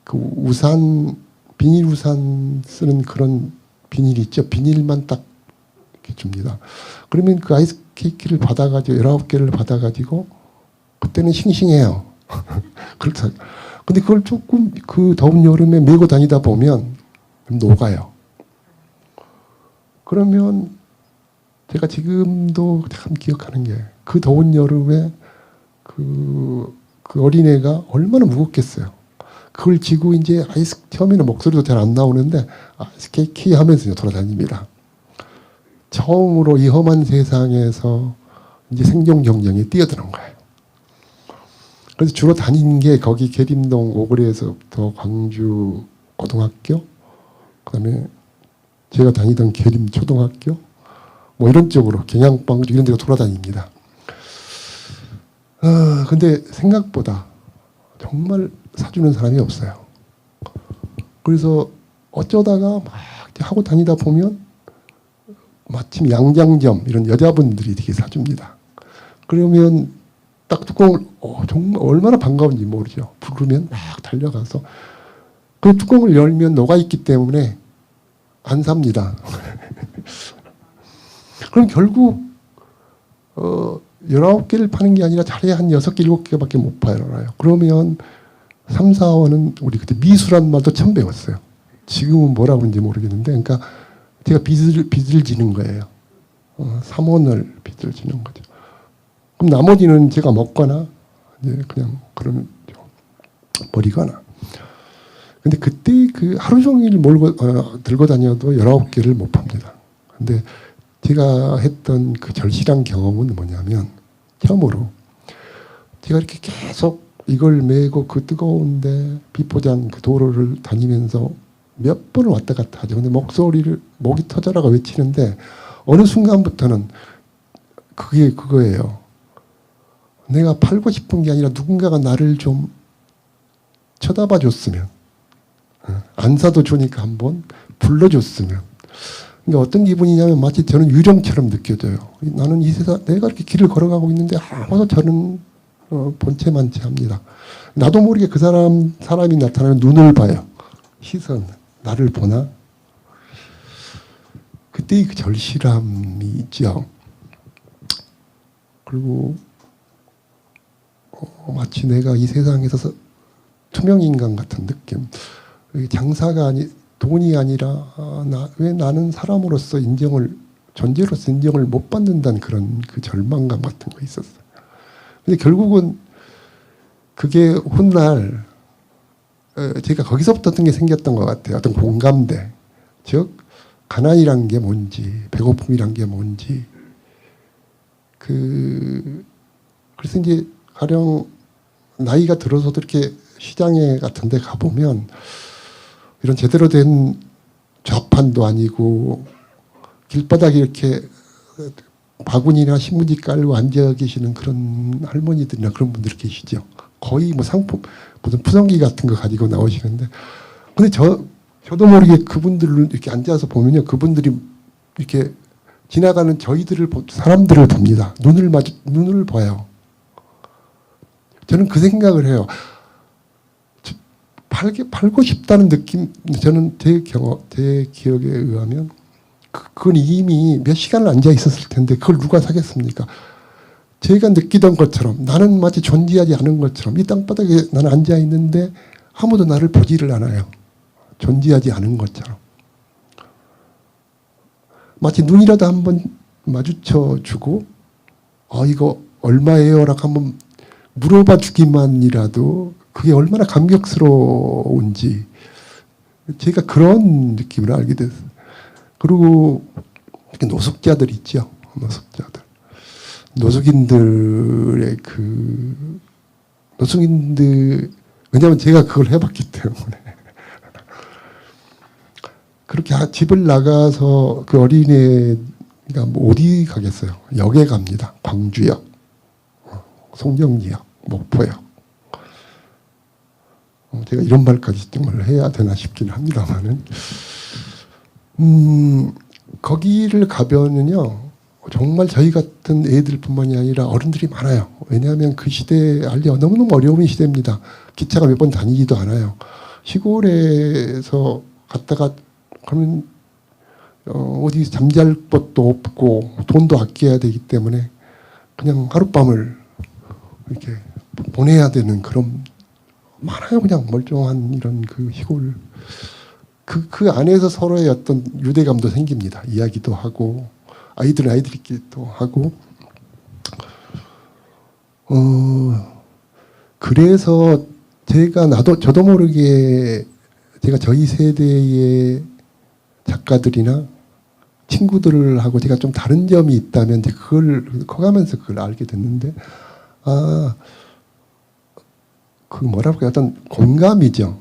그 우산, 비닐 우산 쓰는 그런 비닐이 있죠. 비닐만 딱 이렇게 줍니다. 그러면 그 아이스케이크를 받아가지고 19개를 받아가지고 그때는 싱싱해요. 그렇다. 근데 그걸 조금 그 더운 여름에 메고 다니다 보면 녹아요. 그러면 제가 지금도 참 기억하는 게 그 더운 여름에 그 어린애가 얼마나 무겁겠어요. 그걸 지고 이제 처음에는 목소리도 잘 안 나오는데 아이스케이크 하면서 돌아다닙니다. 처음으로 이 험한 세상에서 이제 생존 경쟁에 뛰어드는 거예요. 그래서 주로 다닌 게 거기 계림동 오거리에서부터 광주 고등학교, 그다음에 제가 다니던 계림 초등학교, 뭐 이런 쪽으로 경양방주 이런 데가 돌아다닙니다. 근데 생각보다 정말 사주는 사람이 없어요. 그래서 어쩌다가 막 하고 다니다 보면 마침 양장점 이런 여자분들이 되게 사줍니다. 그러면 딱 뚜껑을 정말 얼마나 반가운지 모르죠. 부르면 막 달려가서 그 뚜껑을 열면 녹아 있기 때문에 안 삽니다. 그럼 결국 19개를 파는 게 아니라 잘해야 한 6개, 7개밖에 못 팔아요. 그러면 3, 4원은 우리 그때 미수란 말도 처음 배웠어요. 지금은 뭐라고 하는지 모르겠는데 그러니까 제가 빚을 지는 거예요. 3원을 빚을 지는 거죠. 그럼 나머지는 제가 먹거나 이제 그냥 그러면 버리거나. 근데 그때 그 하루 종일 들고 다녀도 19개를 못 팝니다. 근데 제가 했던 그 절실한 경험은 뭐냐면 처음으로 제가 이렇게 계속 이걸 메고 그 뜨거운데 비포장 그 도로를 다니면서 몇 번을 왔다 갔다 하죠. 근데 목이 터져라가 외치는데 어느 순간부터는 그게 그거예요. 내가 팔고 싶은 게 아니라 누군가가 나를 좀 쳐다봐 줬으면, 안 사도 좋으니까 한번 불러줬으면. 그러니까 어떤 기분이냐면 마치 저는 유령처럼 느껴져요. 나는 이 세상 내가 이렇게 길을 걸어가고 있는데 아무도 저는 본체만체합니다. 나도 모르게 그 사람이 나타나면 눈을 봐요. 시선, 나를 보나? 그때의 그 절실함이 있죠. 그리고 마치 내가 이 세상에서 투명인간 같은 느낌. 장사가 돈이 아니라 왜 나는 사람으로서 존재로서 인정을 못 받는다는 그런 그 절망감 같은 거 있었어요. 근데 결국은 그게 훗날 제가 거기서부터 어떤 게 생겼던 것 같아요. 어떤 공감대. 즉 가난이란 게 뭔지, 배고픔이란 게 뭔지. 그래서 이제 가령 나이가 들어서도 이렇게 시장에 같은 데 가보면 이런 제대로 된 좌판도 아니고 길바닥에 이렇게 바구니나 신문지 깔고 앉아 계시는 그런 할머니들이나 그런 분들 계시죠. 거의 뭐 상품, 무슨 푸성기 같은 거 가지고 나오시는데. 근데 저도 모르게 그분들을 이렇게 앉아서 보면요. 그분들이 이렇게 지나가는 사람들을 봅니다. 눈을 봐요. 저는 그 생각을 해요. 팔고 싶다는 느낌, 저는 제 기억에 의하면 그건 이미 몇 시간을 앉아 있었을 텐데 그걸 누가 사겠습니까? 제가 느끼던 것처럼 나는 마치 존재하지 않은 것처럼 이 땅바닥에 나는 앉아 있는데 아무도 나를 보지를 않아요. 존재하지 않은 것처럼. 마치 눈이라도 한번 마주쳐 주고 이거 얼마예요? 라고 한번 물어봐 주기만이라도 그게 얼마나 감격스러운지 제가 그런 느낌을 알게 됐어요. 그리고 노숙자들 있죠. 노숙자들. 노숙인들, 왜냐하면 제가 그걸 해봤기 때문에. 그렇게 집을 나가서 그 어린애가 뭐 어디 가겠어요? 역에 갑니다. 광주역, 송정리역, 목포역. 제가 이런 말까지 정말 해야 되나 싶긴 합니다만은. 거기를 가면은요, 정말 저희 같은 애들뿐만이 아니라 어른들이 많아요. 왜냐하면 그 시대에 알기가 너무너무 어려운 시대입니다. 기차가 몇 번 다니지도 않아요. 시골에서 갔다가 그러면 어디 잠잘 곳도 없고 돈도 아껴야 되기 때문에 그냥 하룻밤을 이렇게 보내야 되는 그런 많아요. 그냥 멀쩡한 이런 그 시골. 그 안에서 서로의 어떤 유대감도 생깁니다. 이야기도 하고, 아이들은 아이들끼리도 하고. 그래서 저도 모르게 제가 저희 세대의 작가들이나 친구들하고 제가 좀 다른 점이 있다면 이제 그걸 커가면서 그걸 알게 됐는데, 그 뭐라고 해야 어떤 공감이죠.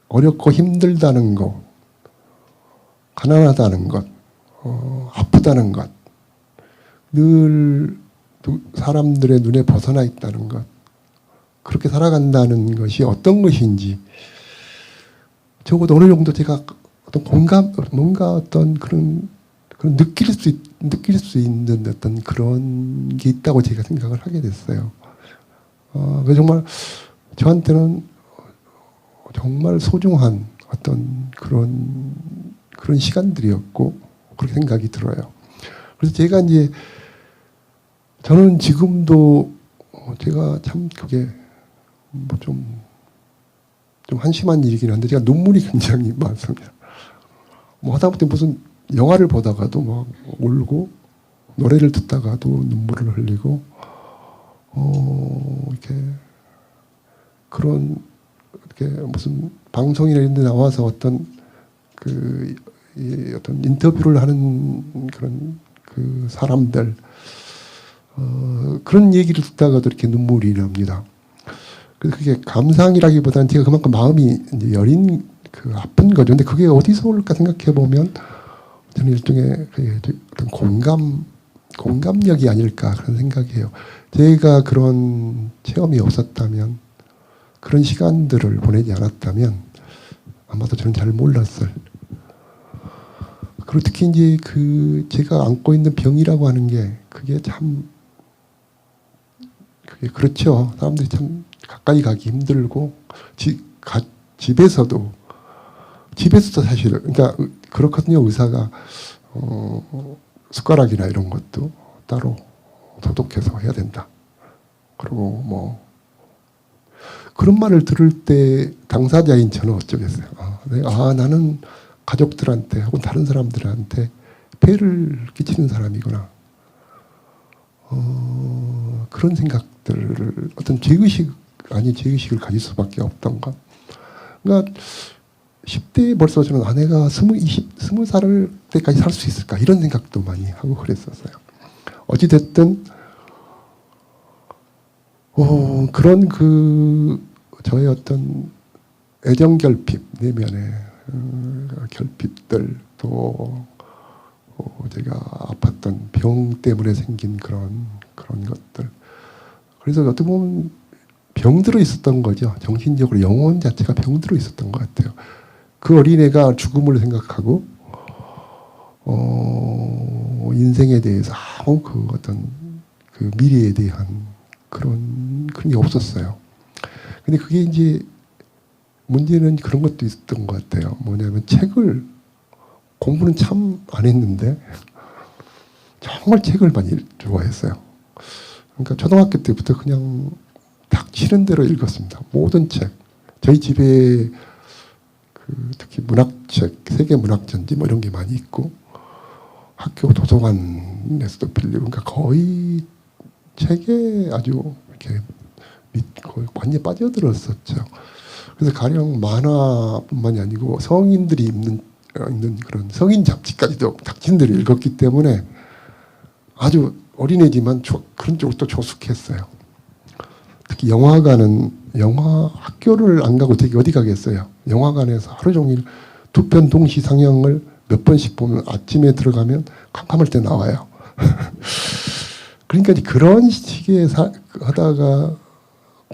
어렵고 힘들다는 것, 가난하다는 것, 아프다는 것, 늘 사람들의 눈에 벗어나 있다는 것, 그렇게 살아간다는 것이 어떤 것인지, 적어도 어느 정도 제가 어떤 공감, 뭔가 어떤 그런 느낄 수 있는 어떤 그런 게 있다고 제가 생각을 하게 됐어요. 그래서 정말 저한테는 정말 소중한 어떤 그런 시간들이었고 그렇게 생각이 들어요. 그래서 제가 이제 저는 지금도 제가 참 그게 뭐 좀 한심한 일이긴 한데 제가 눈물이 굉장히 많습니다. 뭐 하다못해 무슨 영화를 보다가도 막 울고 노래를 듣다가도 눈물을 흘리고 이렇게 그런 이렇게 무슨 방송이나 이런 데 나와서 어떤 어떤 인터뷰를 하는 그런 그 사람들 그런 얘기를 듣다가도 이렇게 눈물이 납니다. 그래서 그게 감상이라기보다는 제가 그만큼 마음이 이제 여린 아픈 거죠. 근데 그게 어디서 올까 생각해 보면 저는 일종의 어떤 공감력이 아닐까 그런 생각이에요. 제가 그런 체험이 없었다면, 그런 시간들을 보내지 않았다면 아마도 저는 잘 몰랐을. 그리고 특히 이제 제가 안고 있는 병이라고 하는 게 그게 그렇죠. 사람들이 참 가까이 가기 힘들고 집에서도 사실은 그러니까 그렇거든요. 의사가 숟가락이나 이런 것도 따로 소독해서 해야 된다. 그리고 뭐 그런 말을 들을 때 당사자인 저는 어쩌겠어요. 나는 가족들한테 혹은 다른 사람들한테 폐를 끼치는 사람이구나. 그런 생각들을 어떤 죄의식 아닌 죄의식을 가질 수밖에 없던 것. 그러니까 10대에 벌써 저는 아내가 20살 때까지 살 수 있을까 이런 생각도 많이 하고 그랬었어요. 어찌됐든 그런 저의 어떤 애정 결핍, 내면의 결핍들, 또 제가 아팠던 병 때문에 생긴 그런 것들. 그래서 어떻게 보면 병들어 있었던 거죠. 정신적으로 영혼 자체가 병들어 있었던 것 같아요. 그 어린애가 죽음을 생각하고 인생에 대해서 아무 어떤 미래에 대한 그런 게 없었어요. 근데 그게 이제 문제는 그런 것도 있었던 것 같아요. 뭐냐면 공부는 참 안 했는데 정말 책을 많이 좋아했어요. 그러니까 초등학교 때부터 그냥 닥치는 대로 읽었습니다. 모든 책. 저희 집에 특히 문학책, 세계 문학전지 뭐 이런 게 많이 있고 학교 도서관에서도 빌리고 그러니까 거의 책에 아주 이렇게 거의 완전히 빠져들었었죠. 그래서 가령 만화뿐만이 아니고 성인들이 읽는 그런 성인 잡지까지도 작진들이 읽었기 때문에 아주 어린애지만 그런 쪽으로 또 조숙했어요. 특히 영화관은 영화 학교를 안 가고 되게 어디 가겠어요. 영화관에서 하루 종일 두 편 동시 상영을 몇 번씩 보면 아침에 들어가면 캄캄할 때 나와요. 그러니까 그런 시기에 하다가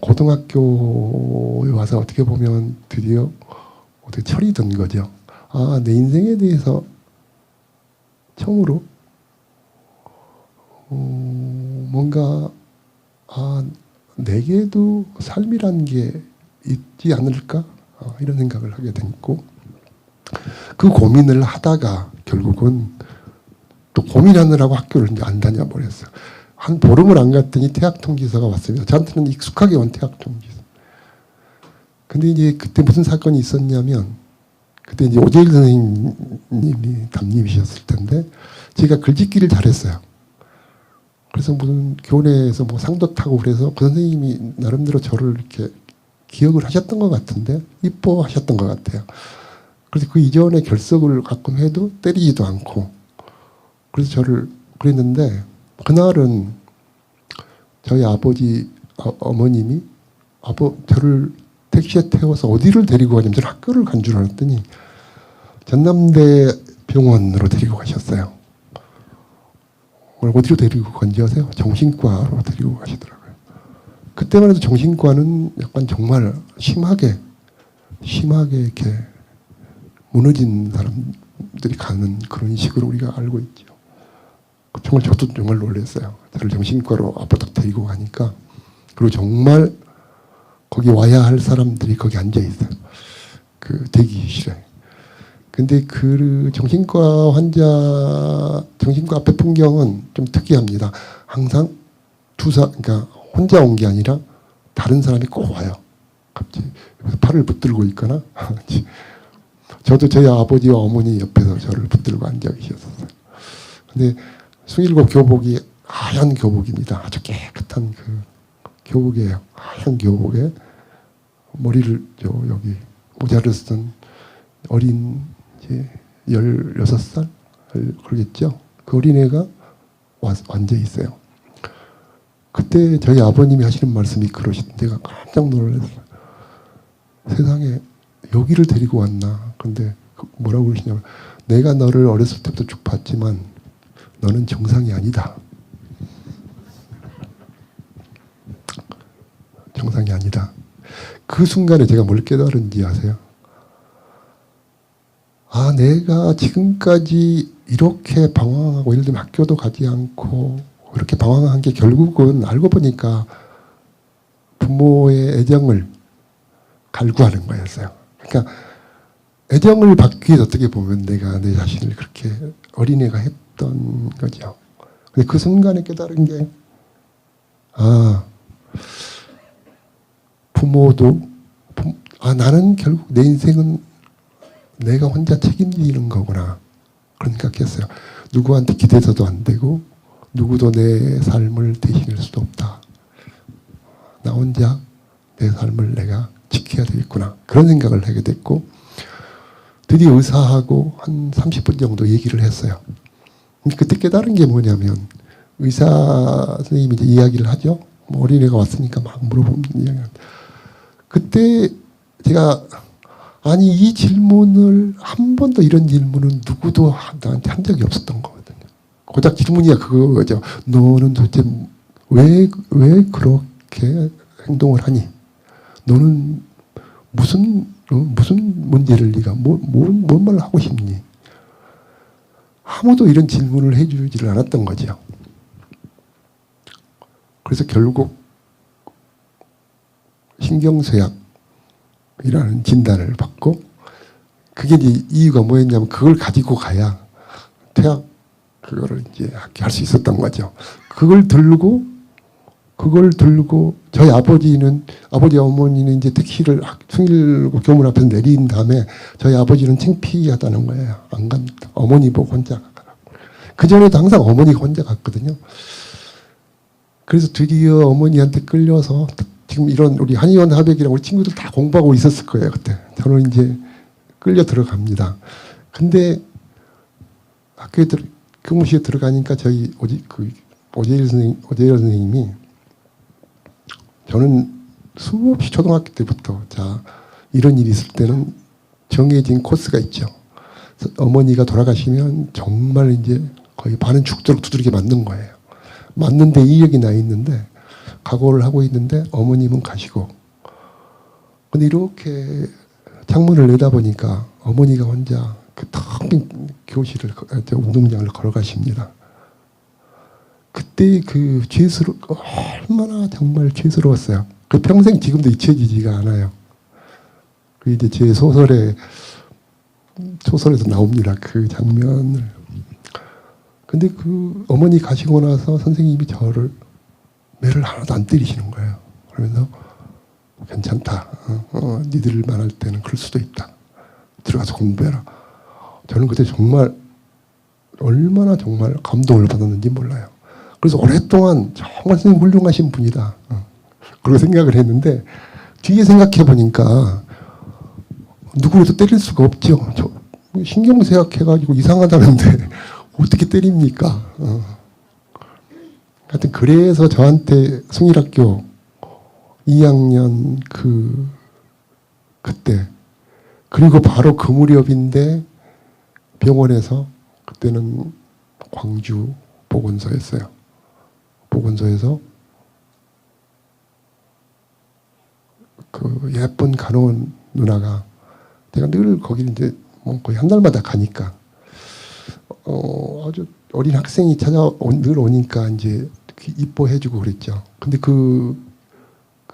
고등학교에 와서 어떻게 보면 드디어 어떻게 철이 든 거죠. 아, 내 인생에 대해서 처음으로 뭔가 내게도 삶이란 게 있지 않을까? 이런 생각을 하게 됐고, 그 고민을 하다가 결국은 또 고민하느라고 학교를 이제 안 다녀버렸어요. 한 보름을 안 갔더니 퇴학 통지서가 왔습니다. 저한테는 익숙하게 온 퇴학 통지서. 근데 이제 그때 무슨 사건이 있었냐면, 그때 이제 오재일 선생님이 담임이셨을 텐데, 제가 글짓기를 잘했어요. 그래서 무슨 교내에서 뭐 상도 타고 그래서 그 선생님이 나름대로 저를 이렇게 기억을 하셨던 것 같은데, 이뻐하셨던 것 같아요. 그래서 그 이전에 결석을 가끔 해도 때리지도 않고, 그래서 저를 그랬는데, 그날은 저희 아버지, 어머님이 저를 택시에 태워서 어디를 데리고 가냐면 저는 학교를 간 줄 알았더니 전남대 병원으로 데리고 가셨어요. 어디로 데리고 간지 아세요? 정신과로 데리고 가시더라고요. 그때만 해도 정신과는 약간 정말 심하게 이렇게 무너진 사람들이 가는 그런 식으로 우리가 알고 있죠. 정말 저도 정말 놀랐어요. 저를 정신과로 앞으로 딱 데리고 가니까. 그리고 정말 거기 와야 할 사람들이 거기 앉아 있어요. 그 대기실에. 근데 그 정신과 앞에 풍경은 좀 특이합니다. 항상 그러니까 혼자 온 게 아니라 다른 사람이 꼭 와요. 갑자기 팔을 붙들고 있거나. 저도 저희 아버지와 어머니 옆에서 저를 붙들고 앉아 계셨어요. 근데 27 교복이 하얀 교복입니다. 아주 깨끗한 그 교복이에요. 하얀 교복에 머리를 여기 모자를 쓴 어린 이제 16살 그러겠죠. 그 어린애가 앉아 있어요. 그때 저희 아버님이 하시는 말씀이 그러시던데 내가 깜짝 놀랐어요. 세상에 여기를 데리고 왔나. 근데 뭐라고 그러시냐면 내가 너를 어렸을 때부터 쭉 봤지만 너는 정상이 아니다. 정상이 아니다. 그 순간에 제가 뭘 깨달은지 아세요? 아, 내가 지금까지 이렇게 방황하고 예를 들면 학교도 가지 않고 이렇게 방황한 게 결국은 알고 보니까 부모의 애정을 갈구하는 거였어요. 그러니까 애정을 받기 위해서 어떻게 보면 내가 내 자신을 그렇게 어린애가 했던 거죠. 근데 그 순간에 깨달은 게 나는 결국 내 인생은 내가 혼자 책임지는 거구나. 그런 생각했어요. 누구한테 기대서도 안 되고 누구도 내 삶을 대신할 수도 없다. 나 혼자 내 삶을 내가 지켜야 되겠구나. 그런 생각을 하게 됐고 드디어 의사하고 한 30분 정도 얘기를 했어요. 그때 깨달은 게 뭐냐면 의사 선생님이 이제 이야기를 하죠. 뭐 어린애가 왔으니까 막 물어보는 이야기. 그때 제가 이 질문을 한 번도 이런 질문은 누구도 나한테 한 적이 없었던 거거든요. 고작 질문이야 그거죠. 너는 도대체 왜 그렇게 행동을 하니? 너는 무슨 문제를 네가 뭔 말을 하고 싶니? 아무도 이런 질문을 해주지를 않았던 거죠. 그래서 결국 신경쇠약이라는 진단을 받고 그게 이제 이유가 뭐였냐면 그걸 가지고 가야 퇴학 그거를 이제 할 수 있었던 거죠. 그걸 들고 저희 아버지 어머니는 이제 택시를 숭일고 교문 앞에서 내린 다음에 저희 아버지는 창피하다는 거예요. 안 갑니다. 어머니 보고 혼자 가라고. 그 전에도 항상 어머니가 혼자 갔거든요. 그래서 드디어 어머니한테 끌려서 지금 이런 우리 한의원 하백이랑 우리 친구들 다 공부하고 있었을 거예요 그때. 저는 이제 끌려 들어갑니다. 근데 학교에 교무실에 들어가니까 저희 오재일 선생님이 저는 수없이 초등학교 때부터 자 이런 일이 있을 때는 정해진 코스가 있죠. 어머니가 돌아가시면 정말 이제 거의 반은 죽도록 두드리게 맞는 거예요. 맞는데 이력이 나 있는데 각오를 하고 있는데 어머님은 가시고 근데 이렇게 창문을 내다보니까 어머니가 혼자 그 텅 빈 교실을 운동장을 걸어가십니다. 그때 그 얼마나 정말 죄스러웠어요. 그 평생 지금도 잊혀지지가 않아요. 그 이제 제 소설에서 나옵니다. 그 장면을. 근데 그 어머니 가시고 나서 선생님이 저를 매를 하나도 안 때리시는 거예요. 그러면서 괜찮다. 니들 말할 때는 그럴 수도 있다. 들어가서 공부해라. 저는 그때 정말 얼마나 정말 감동을 받았는지 몰라요. 그래서 오랫동안 정말 선생님 훌륭하신 분이다. 그렇게 생각을 했는데 뒤에 생각해 보니까 누구라도 때릴 수가 없죠. 저 신경쇠약해가지고 이상하다는데 어떻게 때립니까? 하여튼 그래서 저한테 숭일학교 2학년 그때 그리고 바로 그 무렵인데 병원에서 그때는 광주 보건소였어요. 보건소에서 그 예쁜 간호원 누나가 내가 늘 거기를 이제 뭐 거의 한 달마다 가니까 아주 어린 학생이 늘 오니까 이제 이뻐해주고 그랬죠. 근데 그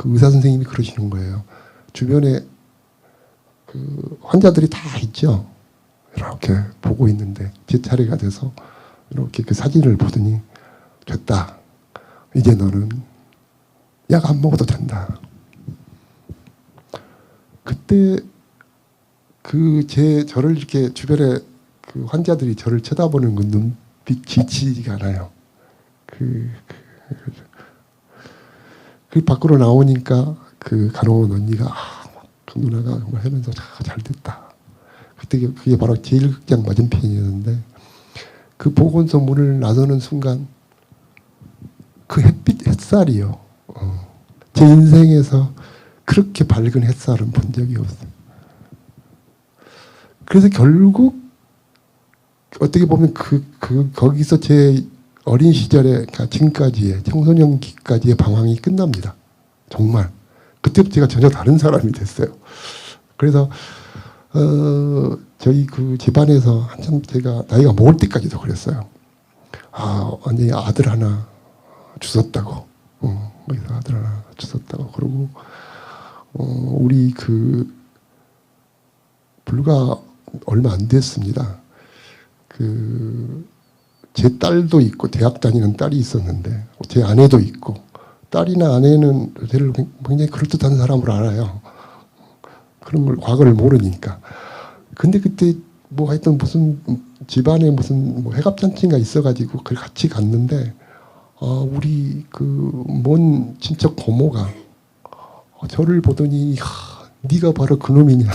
의사 선생님이 그러시는 거예요. 주변에 그 환자들이 다 있죠. 이렇게 보고 있는데 제 차례가 돼서 이렇게 그 사진을 보더니 됐다. 이제 너는 약 안 먹어도 된다. 그때 저를 이렇게 주변에 그 환자들이 저를 쳐다보는 그 눈빛 지치지가 않아요. 그 밖으로 나오니까 그 간호원 언니가 그 누나가 정말 하면서 잘 됐다. 그때 그게 바로 제1극장 맞은편이었는데 그 보건소 문을 나서는 순간 그 햇살이요. 제 인생에서 그렇게 밝은 햇살은 본 적이 없어요. 그래서 결국 어떻게 보면 거기서 제 어린 시절에 지금까지의 청소년기까지의 방황이 끝납니다. 정말 그때부터 제가 전혀 다른 사람이 됐어요. 그래서 저희 그 집안에서 한참 제가 나이가 먹을 때까지도 그랬어요. 완전히 아들 하나 주웠다고. 거기서 아들 하나 주웠다고. 그러고 우리 불과 얼마 안 됐습니다. 제 딸도 있고 대학 다니는 딸이 있었는데 제 아내도 있고 딸이나 아내는 저를 굉장히 그럴듯한 사람으로 알아요. 그런 걸 과거를 모르니까. 근데 그때 뭐 하여튼 무슨 집안에 무슨 뭐 해갑잔치가 있어가지고 그걸 같이 갔는데 우리 먼 친척 고모가 저를 보더니 네가 바로 그놈이냐.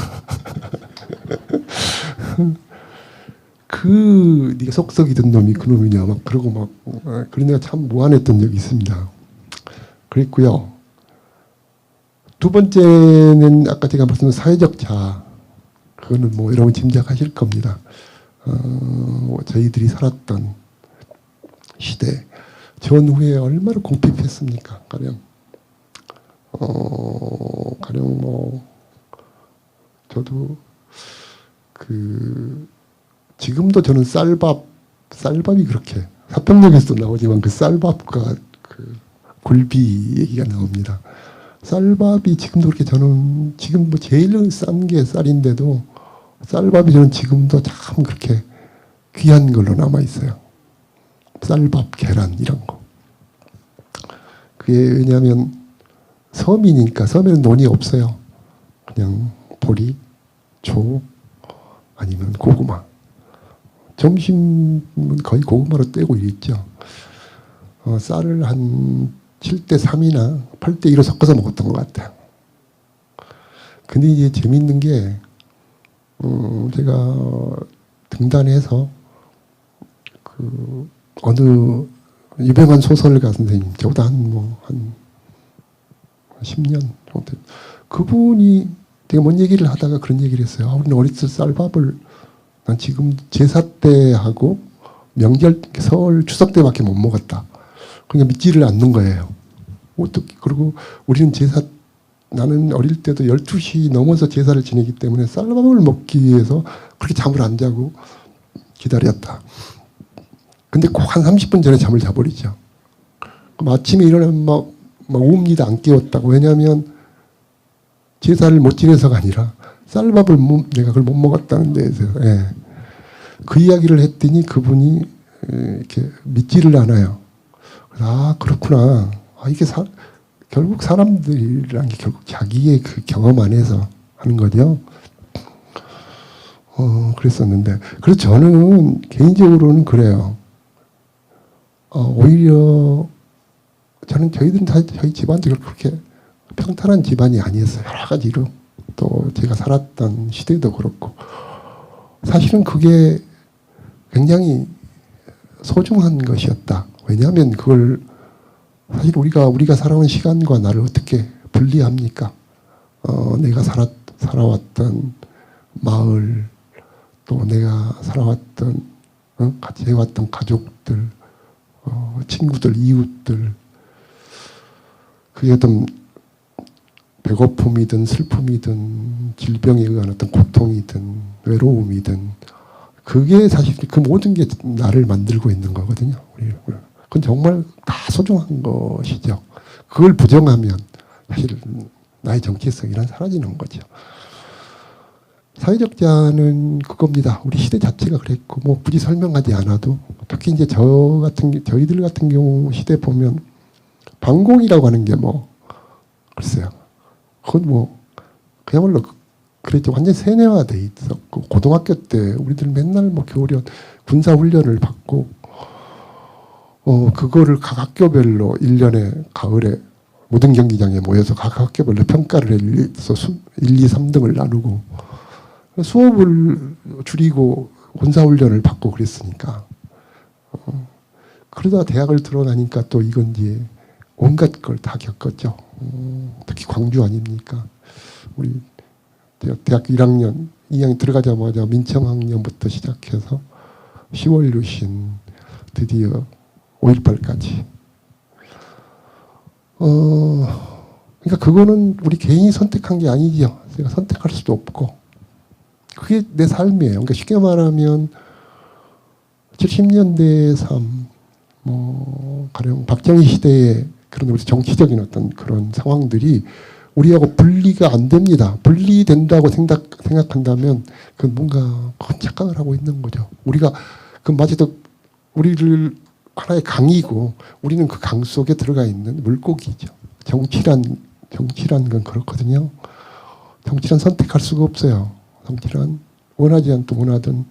네가 속썩이던 놈이 그놈이냐 막 그러고 막 그런 내가 참 무안했던 적이 있습니다. 그랬고요. 두 번째는 아까 제가 말씀드린 사회적 자아. 그거는 뭐 여러분 짐작하실 겁니다. 저희들이 살았던 시대 전후에 얼마나 궁핍했습니까? 가령 뭐 저도 지금도 저는 쌀밥이 그렇게 사평역에서도 나오지만 그 쌀밥과 그 굴비 얘기가 나옵니다. 쌀밥이 지금도 그렇게 저는 지금 뭐 제일 싼 게 쌀인데도 쌀밥이 저는 지금도 참 그렇게 귀한 걸로 남아 있어요. 쌀밥, 계란 이런 거. 그게 왜냐하면 섬이니까 섬에는 논이 없어요. 그냥 보리, 초 아니면 고구마. 점심은 거의 고구마로 떼고 있죠. 쌀을 한 7대 3이나 8대 2로 섞어서 먹었던 것 같아요. 근데 이제 재밌는 게 제가 등단해서 그 어느 유명한 소설가 선생님, 저보다 한 10년 정도. 그분이 되게 뭔 얘기를 하다가 그런 얘기를 했어요. 우리는 어렸을 때 쌀밥을 난 지금 제사 때 하고 명절, 설, 추석 때밖에 못 먹었다. 그러니까 믿지를 않는 거예요. 어떻게, 그리고 우리는 나는 어릴 때도 12시 넘어서 제사를 지내기 때문에 쌀밥을 먹기 위해서 그렇게 잠을 안 자고 기다렸다. 근데 꼭 한 30분 전에 잠을 자버리죠. 그럼 아침에 일어나면 막 웁니다. 안 깨웠다고. 왜냐하면 제사를 못 지내서가 아니라 쌀밥을 내가 그걸 못 먹었다는 데에서. 예. 그 이야기를 했더니 그분이 이렇게 믿지를 않아요. 아, 그렇구나. 아, 이게 결국 사람들이란 게 결국 자기의 그 경험 안에서 하는 거죠. 그랬었는데. 그래서 저는 개인적으로는 그래요. 오히려 저는 저희들은 다 저희 집안도 그렇게 평탄한 집안이 아니었어요. 여러 가지로. 또 제가 살았던 시대도 그렇고. 사실은 그게 굉장히 소중한 것이었다. 왜냐하면 그걸 사실 우리가 살아온 시간과 나를 어떻게 분리합니까? 내가 살아왔던 마을, 또 내가 살아왔던 같이 해왔던 가족들, 친구들, 이웃들, 그게 어떤 배고픔이든 슬픔이든 질병에 의한 어떤 고통이든 외로움이든 그게 사실 그 모든 게 나를 만들고 있는 거거든요. 그건 정말 다 소중한 것이죠. 그걸 부정하면 사실 나의 정체성이란 사라지는 거죠. 사회적자는 그겁니다. 우리 시대 자체가 그랬고 뭐 굳이 설명하지 않아도 특히 이제 저희들 같은 경우 시대 보면 반공이라고 하는 게 뭐 글쎄요. 그건 뭐 그야말로 그랬죠. 완전 세뇌화돼 있었고 고등학교 때 우리들 맨날 뭐 겨울에 군사 훈련을 받고 그거를 각 학교별로 1년에 가을에 모든 경기장에 모여서 각 학교별로 평가를 해서 1, 2, 3등을 나누고 수업을 줄이고 군사훈련을 받고 그랬으니까 그러다 대학을 들어가니까 또 이건 이제 온갖 걸 다 겪었죠. 특히 광주 아닙니까? 우리 대학교 1학년, 2학년 들어가자마자 민청학년부터 시작해서 10월 유신, 드디어 5.18까지. 그러니까 그거는 우리 개인이 선택한 게 아니죠. 제가 선택할 수도 없고. 그게 내 삶이에요. 그러니까 쉽게 말하면 70년대의 삶, 가령 박정희 시대의 그런 우리 정치적인 어떤 그런 상황들이 우리하고 분리가 안 됩니다. 분리된다고 생각한다면 그건 뭔가 큰 착각을 하고 있는 거죠. 우리가 그 마치도 우리를 하나의 강이고 우리는 그 강 속에 들어가 있는 물고기죠. 정치란 건 그렇거든요. 정치란 선택할 수가 없어요. 정치란 원하지 않든 원하든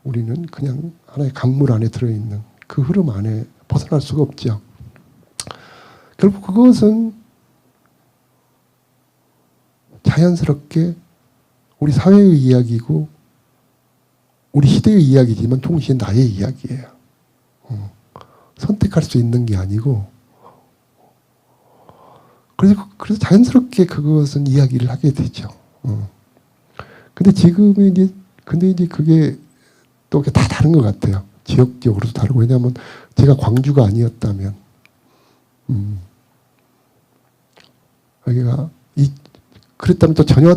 우리는 그냥 하나의 강물 안에 들어있는 그 흐름 안에 벗어날 수가 없죠. 결국 그것은 자연스럽게 우리 사회의 이야기고 우리 시대의 이야기지만 동시에 나의 이야기예요. 선택할 수 있는 게 아니고 그래서 자연스럽게 그것은 이야기를 하게 되죠. 근데 지금은 이제 그게 또 다 다른 것 같아요. 지역적으로도 다르고. 왜냐하면 제가 광주가 아니었다면 여기가 그랬다면 또 전혀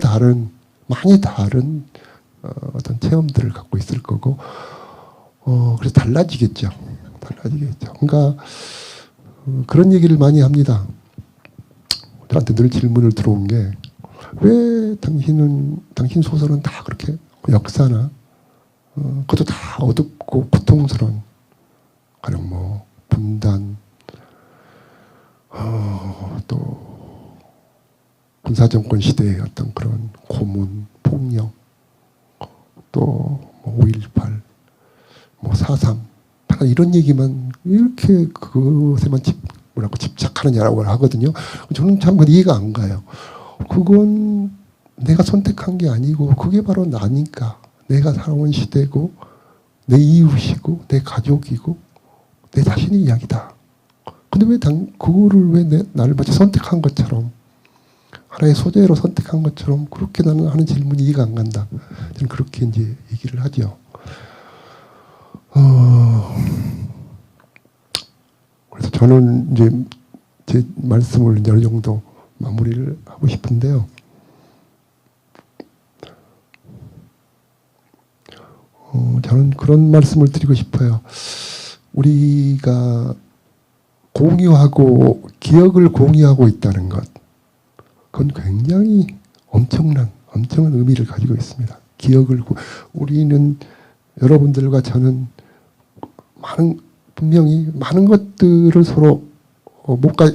많이 다른 어떤 체험들을 갖고 있을 거고 그래서 달라지겠죠. 그러니까 그런 얘기를 많이 합니다. 저한테 늘 질문을 들어온 게 왜 당신 소설은 다 그렇게 역사나 그것도 다 어둡고 고통스러운 가령 뭐 분단 또 군사정권 시대의 어떤 그런 고문, 폭력 또 5.18 뭐 4.3 이런 얘기만 이렇게 그것에만 뭐라고 집착하느냐라고 하거든요. 저는 참 이해가 안 가요. 그건 내가 선택한 게 아니고 그게 바로 나니까. 내가 살아온 시대고 내 이웃이고 내 가족이고 내 자신의 이야기다. 근데 왜 그거를 왜 나를 마치 선택한 것처럼 하나의 소재로 선택한 것처럼 그렇게 나는 하는 질문이 이해가 안 간다. 저는 그렇게 이제 얘기를 하죠. 그래서 저는 이제 제 말씀을 이제 어느 정도 마무리를 하고 싶은데요. 저는 그런 말씀을 드리고 싶어요. 우리가 공유하고 기억을 공유하고 있다는 것, 그건 굉장히 엄청난 의미를 가지고 있습니다. 우리는 여러분들과 저는 분명히 많은 것들을 서로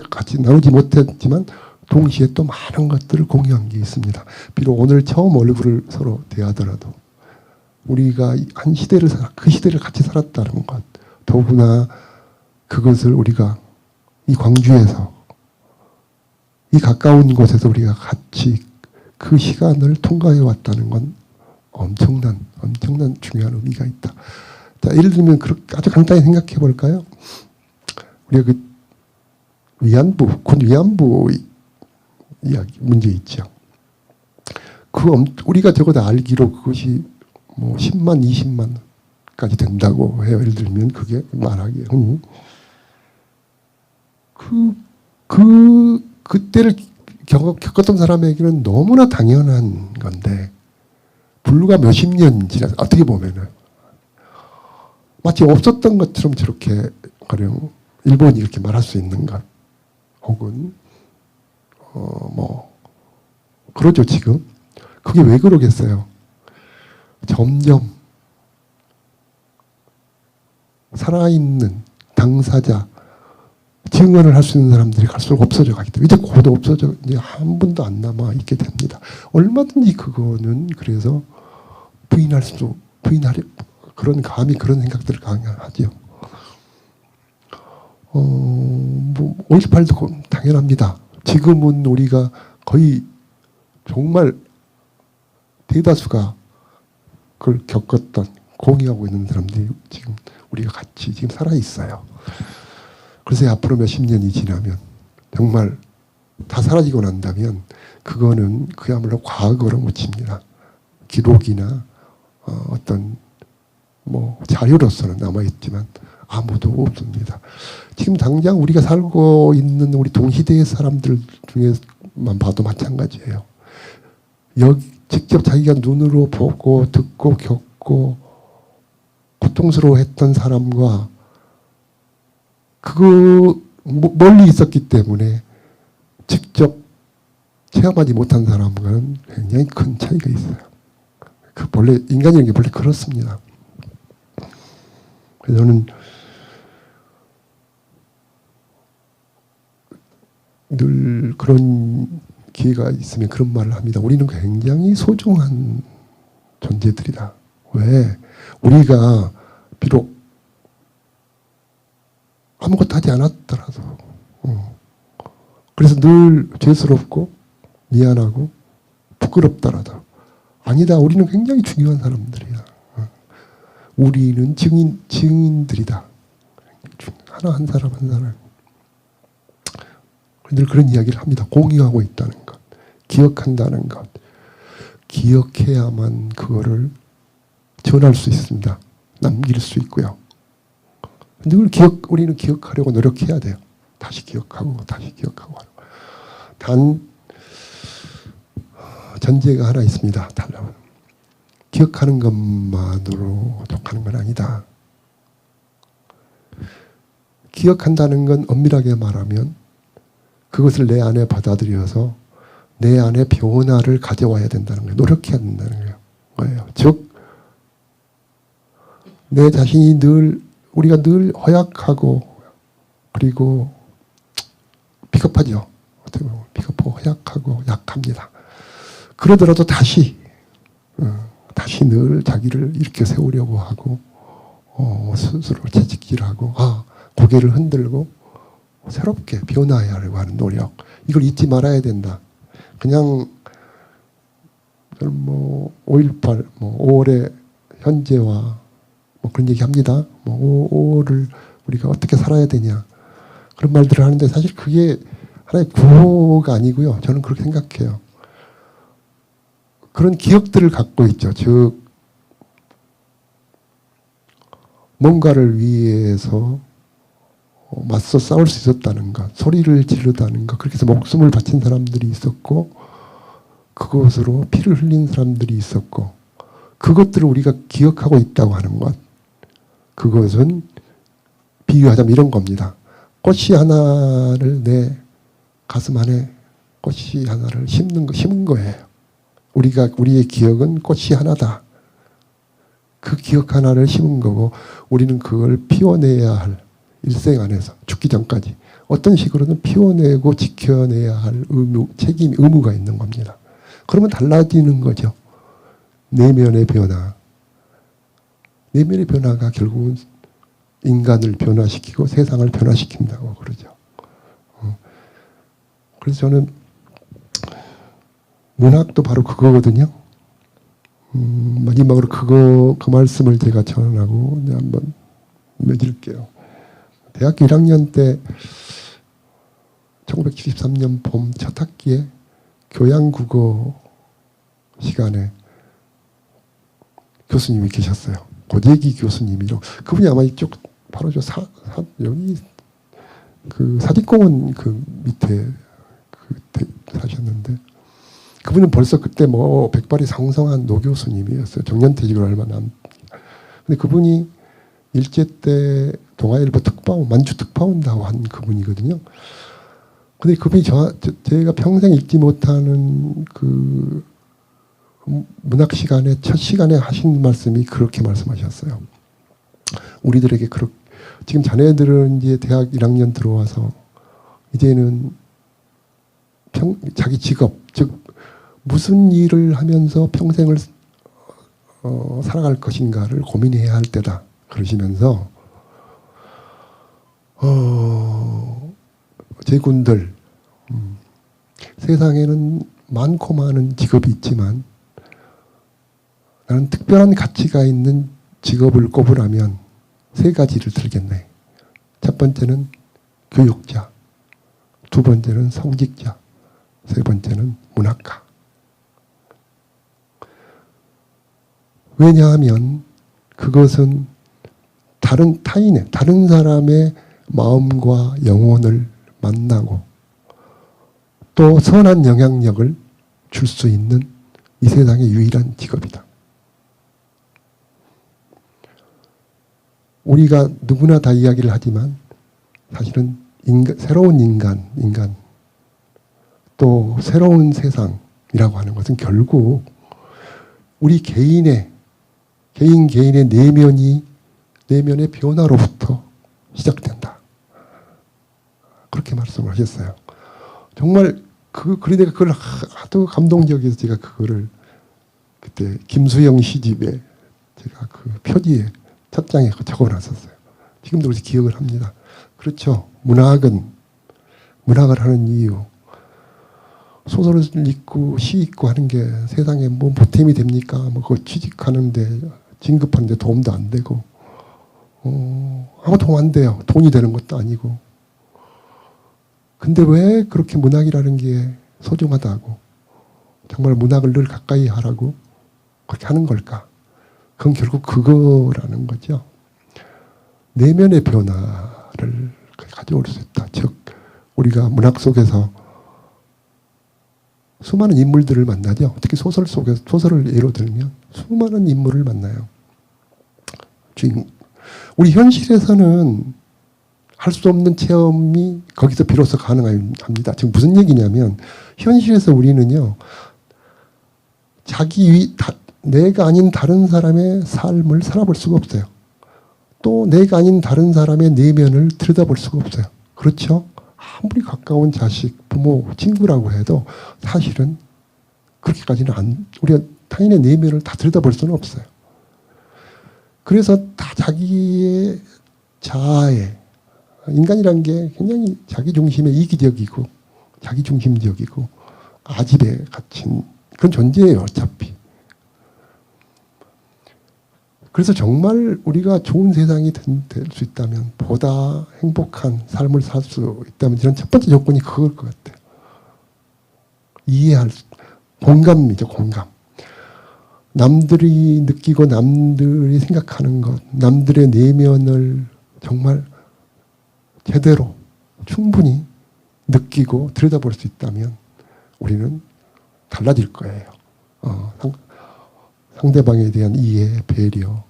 같이 나누지 못했지만 동시에 또 많은 것들을 공유한 게 있습니다. 비록 오늘 처음 얼굴을 서로 대하더라도 우리가 그 시대를 같이 살았다는 것, 더구나 그것을 우리가 이 광주에서 이 가까운 곳에서 우리가 같이 그 시간을 통과해 왔다는 건 엄청난 중요한 의미가 있다. 자, 예를 들면 아주 간단히 생각해 볼까요? 우리가 군 위안부 이야기 문제 있죠. 우리가 적어도 알기로 그것이 뭐 10만, 20만까지 된다고 해요. 예를 들면 그게 말하기에 흔히. 그때를 겪었던 사람에게는 너무나 당연한 건데 불과 몇십 년 지나서 어떻게 보면은 마치 없었던 것처럼 저렇게 가령 일본이 이렇게 말할 수 있는 것 혹은 그러죠 지금. 그게 왜 그러겠어요? 점점 살아있는 당사자 증언을 할 수 있는 사람들이 갈수록 없어져 가기 때문에 이제 곧 이제 한 분도 안 남아 있게 됩니다. 얼마든지 그거는 그래서 부인하려 그런 그런 생각들을 강하죠. 5.18도 당연합니다. 지금은 우리가 거의 정말 대다수가 그걸 겪었던 공유하고 있는 사람들이 지금 우리가 같이 지금 살아 있어요. 그래서 앞으로 몇십 년이 지나면 정말 다 사라지고 난다면 그거는 그야말로 과거로 묻힙니다. 기록이나 어떤 자료로서는 남아있지만 아무도 없습니다. 지금 당장 우리가 살고 있는 우리 동시대의 사람들 중에만 봐도 마찬가지예요. 직접 자기가 눈으로 보고 듣고 겪고 고통스러워했던 사람과 멀리 있었기 때문에 직접 체험하지 못한 사람과는 굉장히 큰 차이가 있어요. 인간이라는 게 원래 그렇습니다. 그래서 저는 늘 그런 기회가 있으면 그런 말을 합니다. 우리는 굉장히 소중한 존재들이다. 왜? 우리가 비록 아무것도 하지 않았더라도 그래서 늘 죄스럽고 미안하고 부끄럽더라도 아니다. 우리는 굉장히 중요한 사람들이야. 우리는 증인들이다. 하나 한 사람 한 사람. 늘 그런 이야기를 합니다. 공유하고 있다는 것. 기억한다는 것. 기억해야만 그거를 전할 수 있습니다. 남길 수 있고요. 늘 우리는 기억하려고 노력해야 돼요. 다시 기억하고 다시 기억하고. 단 전제가 하나 있습니다. 달라면 기억하는 것만으로 족하는 건 아니다. 기억한다는 건 엄밀하게 말하면 그것을 내 안에 받아들여서 내 안에 변화를 가져와야 된다는 거예요. 노력해야 된다는 거예요. 즉 내 자신이 우리가 늘 허약하고 그리고 비겁하죠. 어떻게 보면 비겁하고 허약하고 약합니다. 그러더라도 다시 늘 자기를 일으켜 세우려고 하고 스스로 채찍질하고 고개를 흔들고 새롭게 변화하려고 하는 노력, 이걸 잊지 말아야 된다. 그냥 뭐 5.18, 뭐 5월의 현재와 뭐 그런 얘기합니다. 뭐 5월을 우리가 어떻게 살아야 되냐 그런 말들을 하는데 사실 그게 하나의 구호가 아니고요. 저는 그렇게 생각해요. 그런 기억들을 갖고 있죠. 즉 뭔가를 위해서 맞서 싸울 수 있었다는 것, 소리를 지르다는 것, 그렇게 해서 목숨을 바친 사람들이 있었고 그것으로 피를 흘린 사람들이 있었고 그것들을 우리가 기억하고 있다고 하는 것, 그것은 비유하자면 이런 겁니다. 꽃이 하나를 내 가슴 안에 꽃이 하나를 심은 거예요. 우리의 기억은 꽃이 하나다. 그 기억 하나를 심은 거고 우리는 그걸 피워내야 할 일생 안에서 죽기 전까지 어떤 식으로든 피워내고 지켜내야 할 의무가 있는 겁니다. 그러면 달라지는 거죠. 내면의 변화. 내면의 변화가 결국은 인간을 변화시키고 세상을 변화시킨다고 그러죠. 그래서 저는 문학도 바로 그거거든요. 마지막으로 그 말씀을 제가 전하고 이제 한번 맺을게요. 대학교 1학년 때 1973년 봄 첫 학기에 교양국어 시간에 교수님이 계셨어요. 고재기 교수님이로. 그분이 아마 이쪽 바로 여기 그 사직공원 그 밑에 사셨는데 그분은 벌써 그때 뭐 백발이 상성한 노 교수님이었어요. 정년퇴직을 얼마 남. 근데 그분이 일제 때 동아일보 만주 특파원다고 한 그분이거든요. 근데 그분이 제가 평생 잊지 못하는 그 문학 시간에 첫 시간에 하신 말씀이 그렇게 말씀하셨어요. 우리들에게 지금 자네들은 이제 대학 1학년 들어와서 이제는 자기 직업, 즉 무슨 일을 하면서 평생을 살아갈 것인가를 고민해야 할 때다. 그러시면서 제군들 세상에는 많고 많은 직업이 있지만 나는 특별한 가치가 있는 직업을 꼽으라면 세 가지를 들겠네. 첫 번째는 교육자, 두 번째는 성직자, 세 번째는 문학가. 왜냐하면 그것은 다른 사람의 마음과 영혼을 만나고 또 선한 영향력을 줄 수 있는 이 세상의 유일한 직업이다. 우리가 누구나 다 이야기를 하지만 사실은 새로운 인간 또 새로운 세상이라고 하는 것은 결국 우리 개인의 내면의 변화로부터 시작된다. 그렇게 말씀을 하셨어요. 정말 그런데 그걸 하도 감동적이어서 제가 그거를 그때 김수영 시집에 제가 그 표지에 첫 장에 적어놨었어요. 지금도 그래서 기억을 합니다. 그렇죠. 문학을 하는 이유. 소설을 읽고 시 읽고 하는 게 세상에 뭐 보탬이 됩니까? 뭐 그거 취직하는데 진급하는데 도움도 안 되고 아무 도움 안 돼요. 돈이 되는 것도 아니고. 근데 왜 그렇게 문학이라는 게 소중하다고 정말 문학을 늘 가까이 하라고 그렇게 하는 걸까? 그건 결국 그거라는 거죠. 내면의 변화를 가져올 수 있다. 즉 우리가 문학 속에서 수많은 인물들을 만나죠. 특히 소설을 예로 들면 수많은 인물을 만나요. 우리 현실에서는 할 수 없는 체험이 거기서 비로소 가능합니다. 지금 무슨 얘기냐면 현실에서 우리는요. 내가 아닌 다른 사람의 삶을 살아볼 수가 없어요. 또 내가 아닌 다른 사람의 내면을 들여다볼 수가 없어요. 그렇죠? 아무리 가까운 자식, 부모, 친구라고 해도 사실은 그렇게까지는 우리가 타인의 내면을 다 들여다볼 수는 없어요. 그래서 다 자기의 자아에 인간이란 게 굉장히 자기중심에 이기적이고 자기중심적이고 아집에 갇힌 그런 존재예요, 어차피. 그래서 정말 우리가 좋은 세상이 될 수 있다면, 보다 행복한 삶을 살 수 있다면, 저는 첫 번째 조건이 그걸 것 같아요. 공감이죠, 공감. 남들이 느끼고 남들이 생각하는 것, 남들의 내면을 정말 제대로 충분히 느끼고 들여다볼 수 있다면 우리는 달라질 거예요. 상대방에 대한 이해, 배려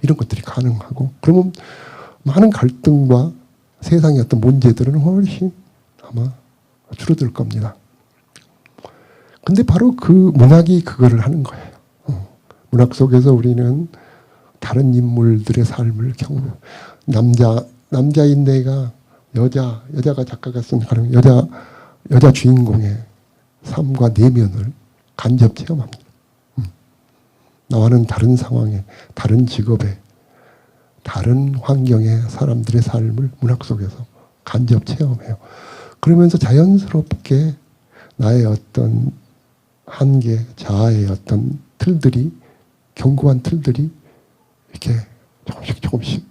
이런 것들이 가능하고, 그러면 많은 갈등과 세상의 어떤 문제들은 훨씬 아마 줄어들 겁니다. 근데 바로 그 문학이 그거를 하는 거예요. 문학 속에서 우리는 다른 인물들의 삶을 경험, 남자인 내가 여자가 작가가 쓴 여자 주인공의 삶과 내면을 간접 체험합니다. 나와는 다른 상황에, 다른 직업에, 다른 환경의 사람들의 삶을 문학 속에서 간접 체험해요. 그러면서 자연스럽게 나의 어떤 한계, 자아의 어떤 틀들이, 견고한 틀들이 이렇게 조금씩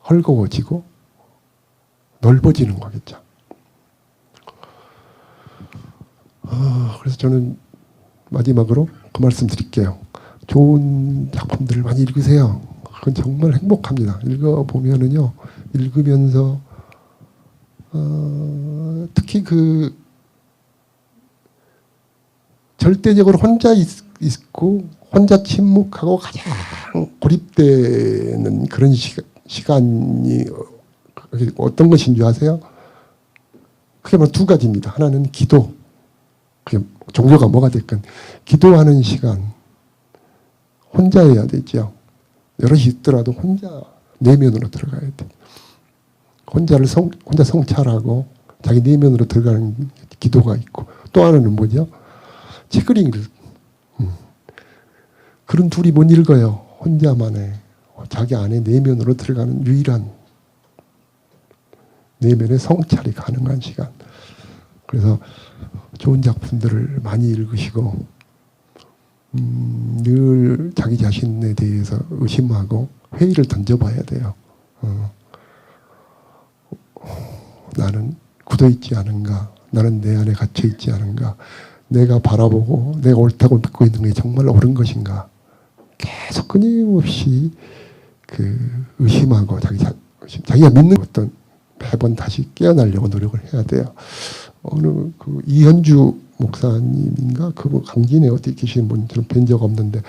헐거워지고 넓어지는 거겠죠. 그래서 저는 마지막으로 그 말씀 드릴게요. 좋은 작품들을 많이 읽으세요. 그건 정말 행복합니다. 읽어보면은요, 읽으면서 특히 그 절대적으로 혼자 있고 혼자 침묵하고 가장 고립되는 그런 시간이 어떤 것인 줄 아세요? 그게 바로 두 가지입니다. 하나는 기도. 그게 종교가 뭐가 됐건 기도하는 시간. 혼자 해야 되죠. 여럿이 있더라도 혼자 내면으로 들어가야 돼. 혼자 성찰하고 자기 내면으로 들어가는 기도가 있고, 또 하나는 뭐죠? 책을 읽는. 그런 둘이 못 읽어요. 혼자만의 자기 안에 내면으로 들어가는 유일한 내면의 성찰이 가능한 시간. 그래서 좋은 작품들을 많이 읽으시고, 늘 자기 자신에 대해서 의심하고 회의를 던져봐야 돼요. 나는 굳어있지 않은가? 나는 내 안에 갇혀있지 않은가? 내가 바라보고 내가 옳다고 믿고 있는 게 정말 옳은 것인가? 계속 끊임없이 의심하고 자기가 믿는 어떤 매번 다시 깨어나려고 노력을 해야 돼요. 어느 이현주 목사님인가 그분 강진에 어디 계시는 분 저는 뵌 적 없는데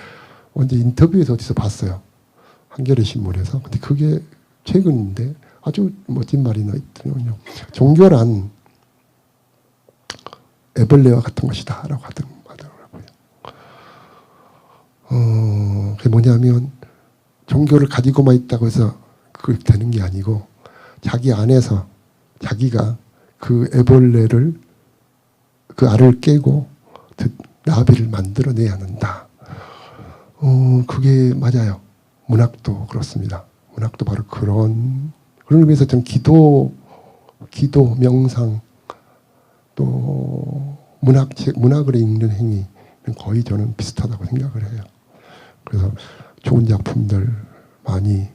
언제 인터뷰에서 어디서 봤어요. 한겨레 신문에서. 근데 그게 최근인데 아주 멋진 말이 있더군요. 종교란 애벌레와 같은 것이다 라고 하더라고요. 그게 뭐냐면 종교를 가지고만 있다고 해서 그게 되는 게 아니고, 자기 안에서 자기가 그 애벌레를, 그 알을 깨고 나비를 만들어내야 한다. 그게 맞아요. 문학도 그렇습니다. 문학도 바로 그런 의미에서 전 기도, 명상, 또 문학을 읽는 행위는 거의 저는 비슷하다고 생각을 해요. 그래서 좋은 작품들 많이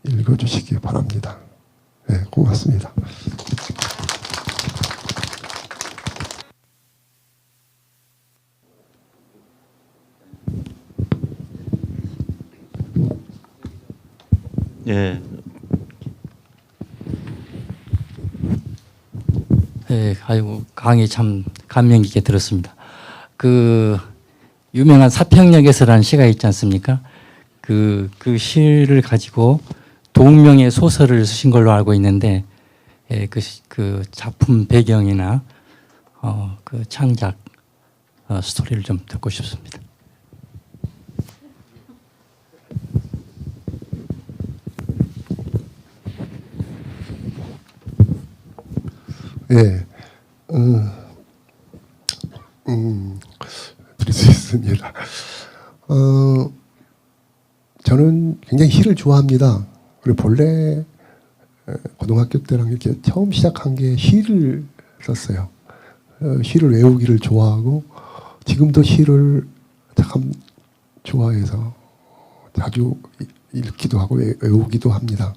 읽어주시기 바랍니다. 네, 고맙습니다. 예. 네, 아이고 강의 참 감명 깊게 들었습니다. 그 유명한 사평역에서라는 시가 있지 않습니까? 그 시를 가지고 동명의 소설을 쓰신 걸로 알고 있는데, 예, 그 작품 배경이나 그 창작 스토리를 좀 듣고 싶습니다. 예, 드릴 수 있습니다. 저는 굉장히 시를 좋아합니다. 그리고 본래 고등학교 때랑 이렇게 처음 시작한 게 시를 썼어요. 시를 외우기를 좋아하고 지금도 시를 참 좋아해서 자주 읽기도 하고 외우기도 합니다.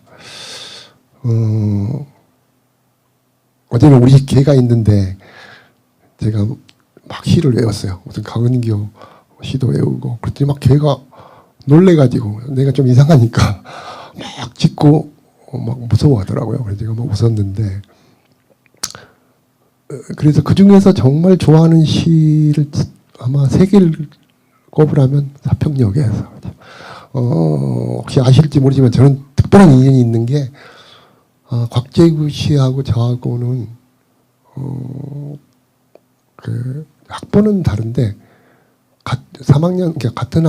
어제는 우리 집 개가 있는데 제가 막 시를 외웠어요. 무슨 강은교 시도 외우고 그랬더니 막 개가 놀래가지고 내가 좀 이상하니까 막 짖고 막 무서워하더라고요. 그래서 제가 막 웃었는데 그래서 그 중에서 정말 좋아하는 시를 아마 세 개를 꼽으라면 사평역에서 혹시 아실지 모르지만 저는 특별한 인연이 있는 게 곽재구 씨하고 저하고는 그 학번은 다른데 3학년 그러니까 같은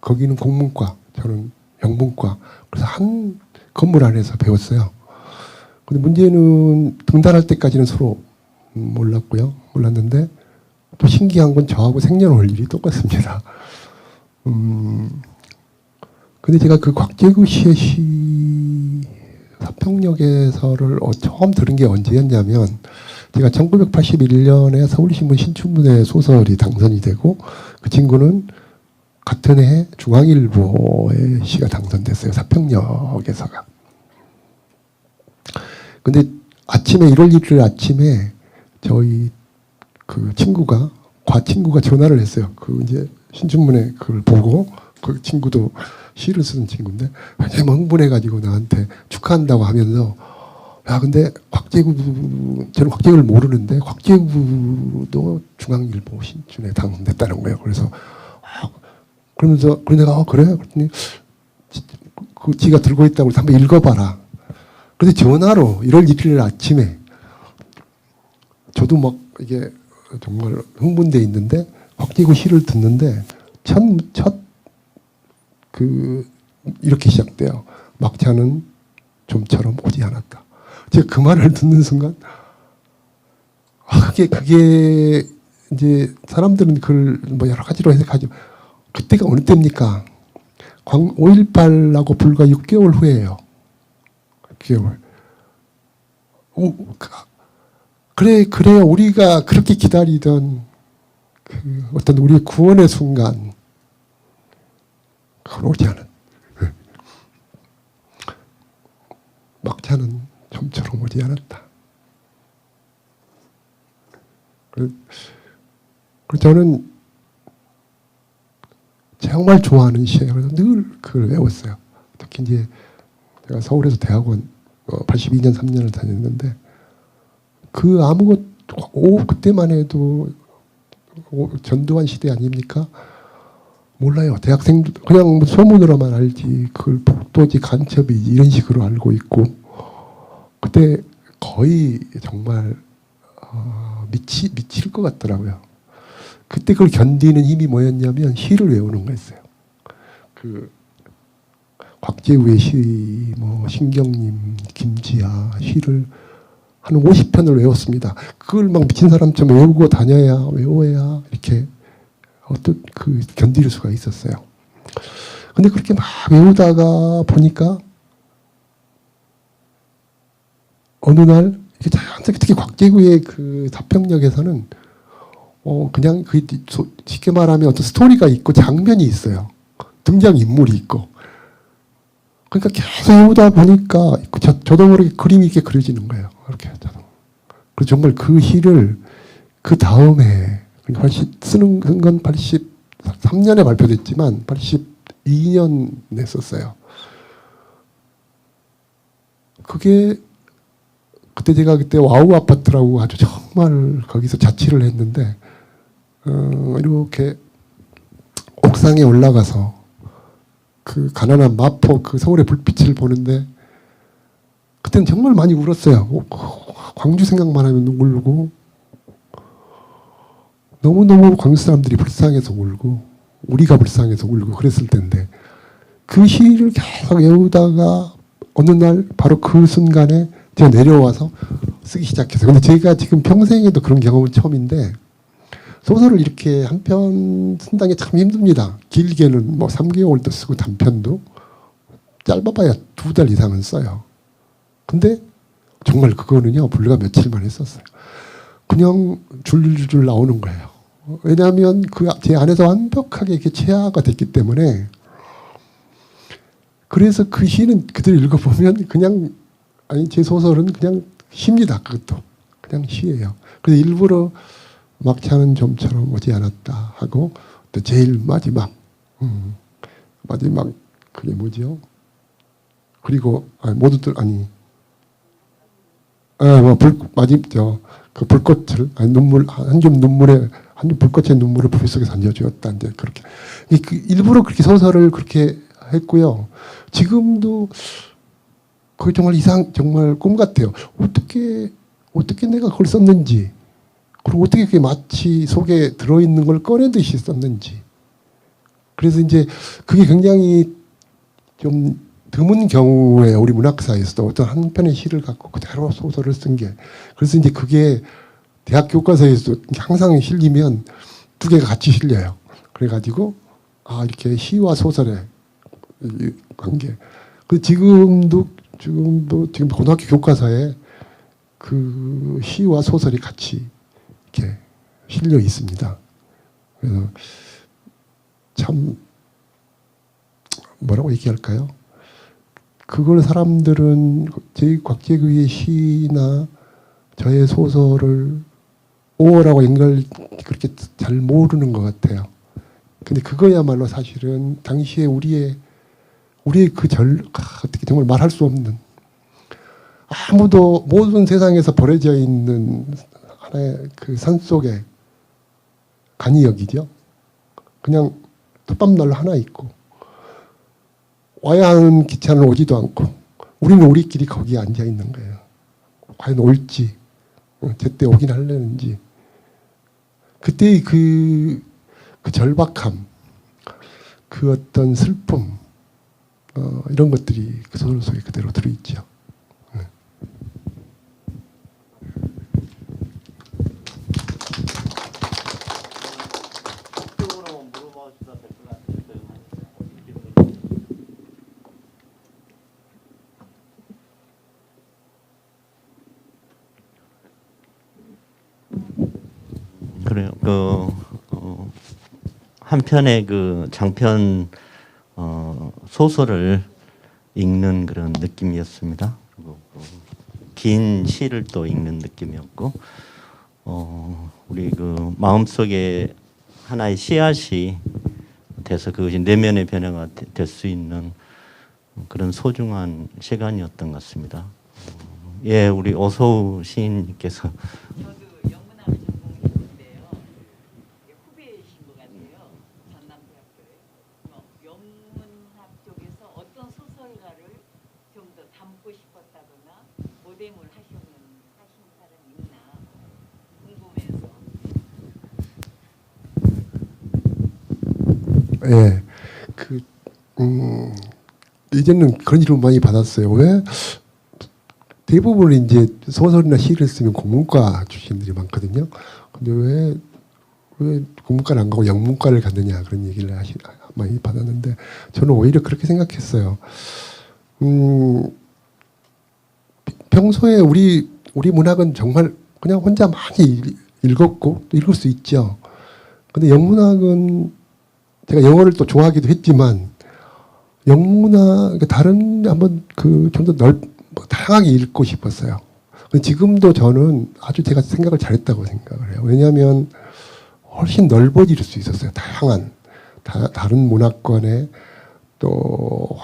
거기는 국문과 저는 영문과 그래서 한 건물 안에서 배웠어요. 근데 문제는 등단할 때까지는 서로 몰랐는데 또 신기한 건 저하고 생년월일이 똑같습니다. 근데 제가 그 곽재구 씨의 시 사평역에서를 처음 들은 게 언제였냐면 제가 1981년에 서울신문 신춘문예 소설이 당선이 되고 그 친구는 같은 해 중앙일보의 시가 당선됐어요. 사평역에서가. 근데 아침에 1월 1일 아침에 저희 그 친구가 과친구가 전화를 했어요. 그 이제 신춘문예 그걸 보고 그 친구도 시를 쓰는 친구인데 굉장히 흥분해가지고 나한테 축하한다고 하면서 야 근데 저는 곽재구를 모르는데 곽재구도 중앙일보 신춘에 당선됐다는 거예요. 그래서 그러면서 내가 그래? 그랬더니 그 지가 들고 있다고 해서 한번 읽어봐라. 근데 전화로 1월 1일 아침에 저도 막 이게 정말 흥분돼 있는데 곽재구 시를 듣는데 이렇게 시작돼요. 막차는 좀처럼 오지 않았다. 제가 그 말을 듣는 순간 그게 이제 사람들은 그걸 뭐 여러 가지로 해석하죠. 그때가 어느 때입니까? 5.18하고 불과 6개월 후예요. 6개월. 그래 우리가 그렇게 기다리던 그 어떤 우리의 구원의 순간 그걸 오지 않은 막차는 좀처럼 오지 않았다. 그래서 저는 정말 좋아하는 시예요. 그래서 늘 그걸 외웠어요. 특히 이제 제가 서울에서 대학원 82년 3년을 다녔는데 그때만 해도 전두환 시대 아닙니까? 몰라요. 대학생도 그냥 소문으로만 알지 그걸 복도지 간첩이지 이런 식으로 알고 있고 그때 거의 정말 미칠 것 같더라고요. 그때 그걸 견디는 힘이 뭐였냐면 시를 외우는 거였어요. 그 곽재우의 시, 뭐 신경님, 김지아 시를 한 50편을 외웠습니다. 그걸 막 미친 사람처럼 외워야 이렇게 어떤 견딜 수가 있었어요. 근데 그렇게 막 외우다가 보니까 어느 날 특히 곽재구의 그 사평역에서는 그냥 쉽게 말하면 어떤 스토리가 있고 장면이 있어요. 등장 인물이 있고. 그러니까 계속 외우다 보니까 저도 모르게 그림이 이렇게 그려지는 거예요. 이렇게 그래서 정말 그 시를 그 다음에 쓴 건 83년에 발표됐지만 82년 냈었어요. 그게 그때 제가 와우 아파트라고 아주 정말 거기서 자취를 했는데 이렇게 옥상에 올라가서 그 가난한 마포 그 서울의 불빛을 보는데 그때는 정말 많이 울었어요. 광주 생각만 하면 울고 너무너무 광주 사람들이 불쌍해서 울고 우리가 불쌍해서 울고 그랬을 텐데 그 시를 계속 외우다가 어느 날 바로 그 순간에 제가 내려와서 쓰기 시작했어요. 근데 제가 지금 평생에도 그런 경험은 처음인데 소설을 이렇게 한 편 쓴다는 게 참 힘듭니다. 길게는 뭐 3개월도 쓰고 단편도 짧아봐야 2달 이상은 써요. 근데 정말 그거는요 불과 며칠만 했었어요. 그냥 줄줄 나오는 거예요. 왜냐하면 그 제 안에서 완벽하게 이렇게 체화가 됐기 때문에. 그래서 그 시는 그대로 읽어보면 그냥 아니 제 소설은 그냥 시입니다. 그것도 그냥 시예요. 그래서 일부러 막차는 좀처럼 오지 않았다 하고 또 제일 마지막 마지막 그게 뭐죠? 그리고 모두들 그 불꽃을 눈물 한 줌 눈물에 한 줌 불꽃의 눈물을 불 속에 던져주었다. 이제 그렇게 일부러 그렇게 소설을 그렇게 했고요. 지금도 그게 정말 정말 꿈 같아요. 어떻게 내가 그걸 썼는지, 그리고 어떻게 그게 마치 속에 들어있는 걸 꺼내듯이 썼는지. 그래서 이제 그게 굉장히 좀 드문 경우에 우리 문학사에서도 어떤 한 편의 시를 갖고 그대로 소설을 쓴 게. 그래서 이제 그게 대학 교과서에서도 항상 실리면 두 개가 같이 실려요. 그래가지고 이렇게 시와 소설의 이 관계. 그 지금도 지금 고등학교 교과서에 그 시와 소설이 같이 이렇게 실려 있습니다. 그래서 참 뭐라고 얘기할까요? 그걸 사람들은 제 곽재규의 시나 저의 소설을 5월하고 연결 그렇게 잘 모르는 것 같아요. 근데 그거야말로 사실은 당시에 우리의 그 어떻게 정말 말할 수 없는, 아무도 모든 세상에서 버려져 있는 하나의 그 산속에 간이역이죠. 그냥 톱밥난로 하나 있고 와야 하는 기차는 오지도 않고 우리는 우리끼리 거기에 앉아 있는 거예요. 과연 올지 제때 오긴 하려는지. 그때의 그 절박함, 그 어떤 슬픔, 이런 것들이 그 소설 속에 그대로 들어있죠. 그래요. 한 편의 그 장편 소설을 읽는 그런 느낌이었습니다. 그리고 긴 시를 또 읽는 느낌이었고, 우리 그 마음속에 하나의 씨앗이 돼서 그것이 내면의 변화가 될 수 있는 그런 소중한 시간이었던 것 같습니다. 예, 우리 오소우 시인님께서. 저도 영문학을 전공했는데요. 후배이신 것 같아요. 전남대학교에. 영문학 쪽에서 어떤 소설가를 좀 더 담고 싶었다거나 모뎀을 하신 사람이 있나 궁금해서. 예, 이제는 그런 질문 많이 받았어요. 왜 대부분 이제 소설이나 시를 쓰면 국문과 출신들이 많거든요. 근데 왜 국문과를 안 가고 영문과를 갔느냐 그런 얘기를 많이 받았는데 저는 오히려 그렇게 생각했어요. 평소에 우리 문학은 정말 그냥 혼자 많이 읽었고 또 읽을 수 있죠. 근데 영문학은 제가 영어를 또 좋아하기도 했지만 영문학 다른 한번 좀 더 다양하게 읽고 싶었어요. 지금도 저는 아주 제가 생각을 잘했다고 생각을 해요. 왜냐하면 훨씬 넓어질 수 있었어요. 다양한 다른 문화권에 또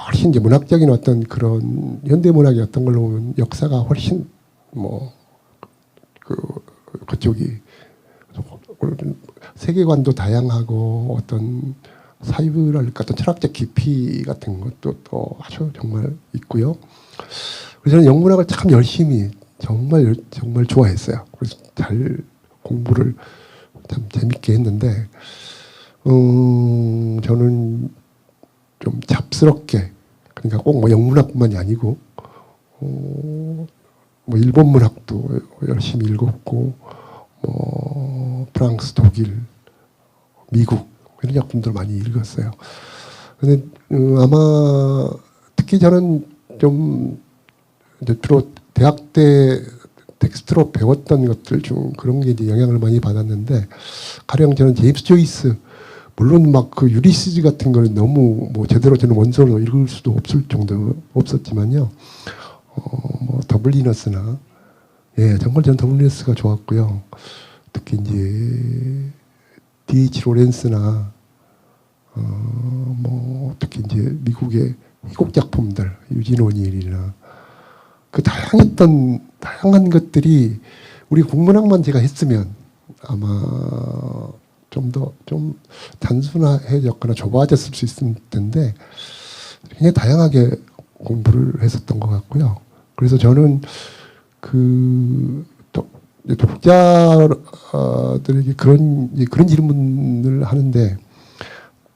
훨씬 이제 문학적인 어떤 그런 현대 문학의 어떤 걸로 보면 역사가 훨씬 그쪽이 세계관도 다양하고 어떤 사유랄까 어떤 철학적 깊이 같은 것도 또 아주 정말 있고요. 그래서 저는 영문학을 참 열심히 정말 좋아했어요. 그래서 잘 공부를 참 재밌게 했는데 저는 좀 잡스럽게, 그러니까 꼭 영문학뿐만이 아니고 일본 문학도 열심히 읽었고 프랑스, 독일, 미국 이런 작품들 많이 읽었어요. 근데 아마 특히 저는 좀 이제 주로 대학 때 텍스트로 배웠던 것들 중 그런 게 이제 영향을 많이 받았는데, 가령 저는 제임스 조이스, 물론 막 그 유리시즈 같은 거는 너무 뭐 제대로 저는 원서로 읽을 수도 없을 정도 없었지만요. 뭐 더블리너스나, 예, 정말 저는 더블리너스가 좋았고요. 특히 이제 D.H. 로렌스나 뭐 특히 이제 미국의 희곡 작품들, 유진 오닐이나 그 다양한 것들이 우리 국문학만 제가 했으면 아마 좀 단순해졌거나 좁아졌을 수 있을 텐데, 굉장히 다양하게 공부를 했었던 것 같고요. 그래서 저는 그 독자들에게 그런 질문을 하는데,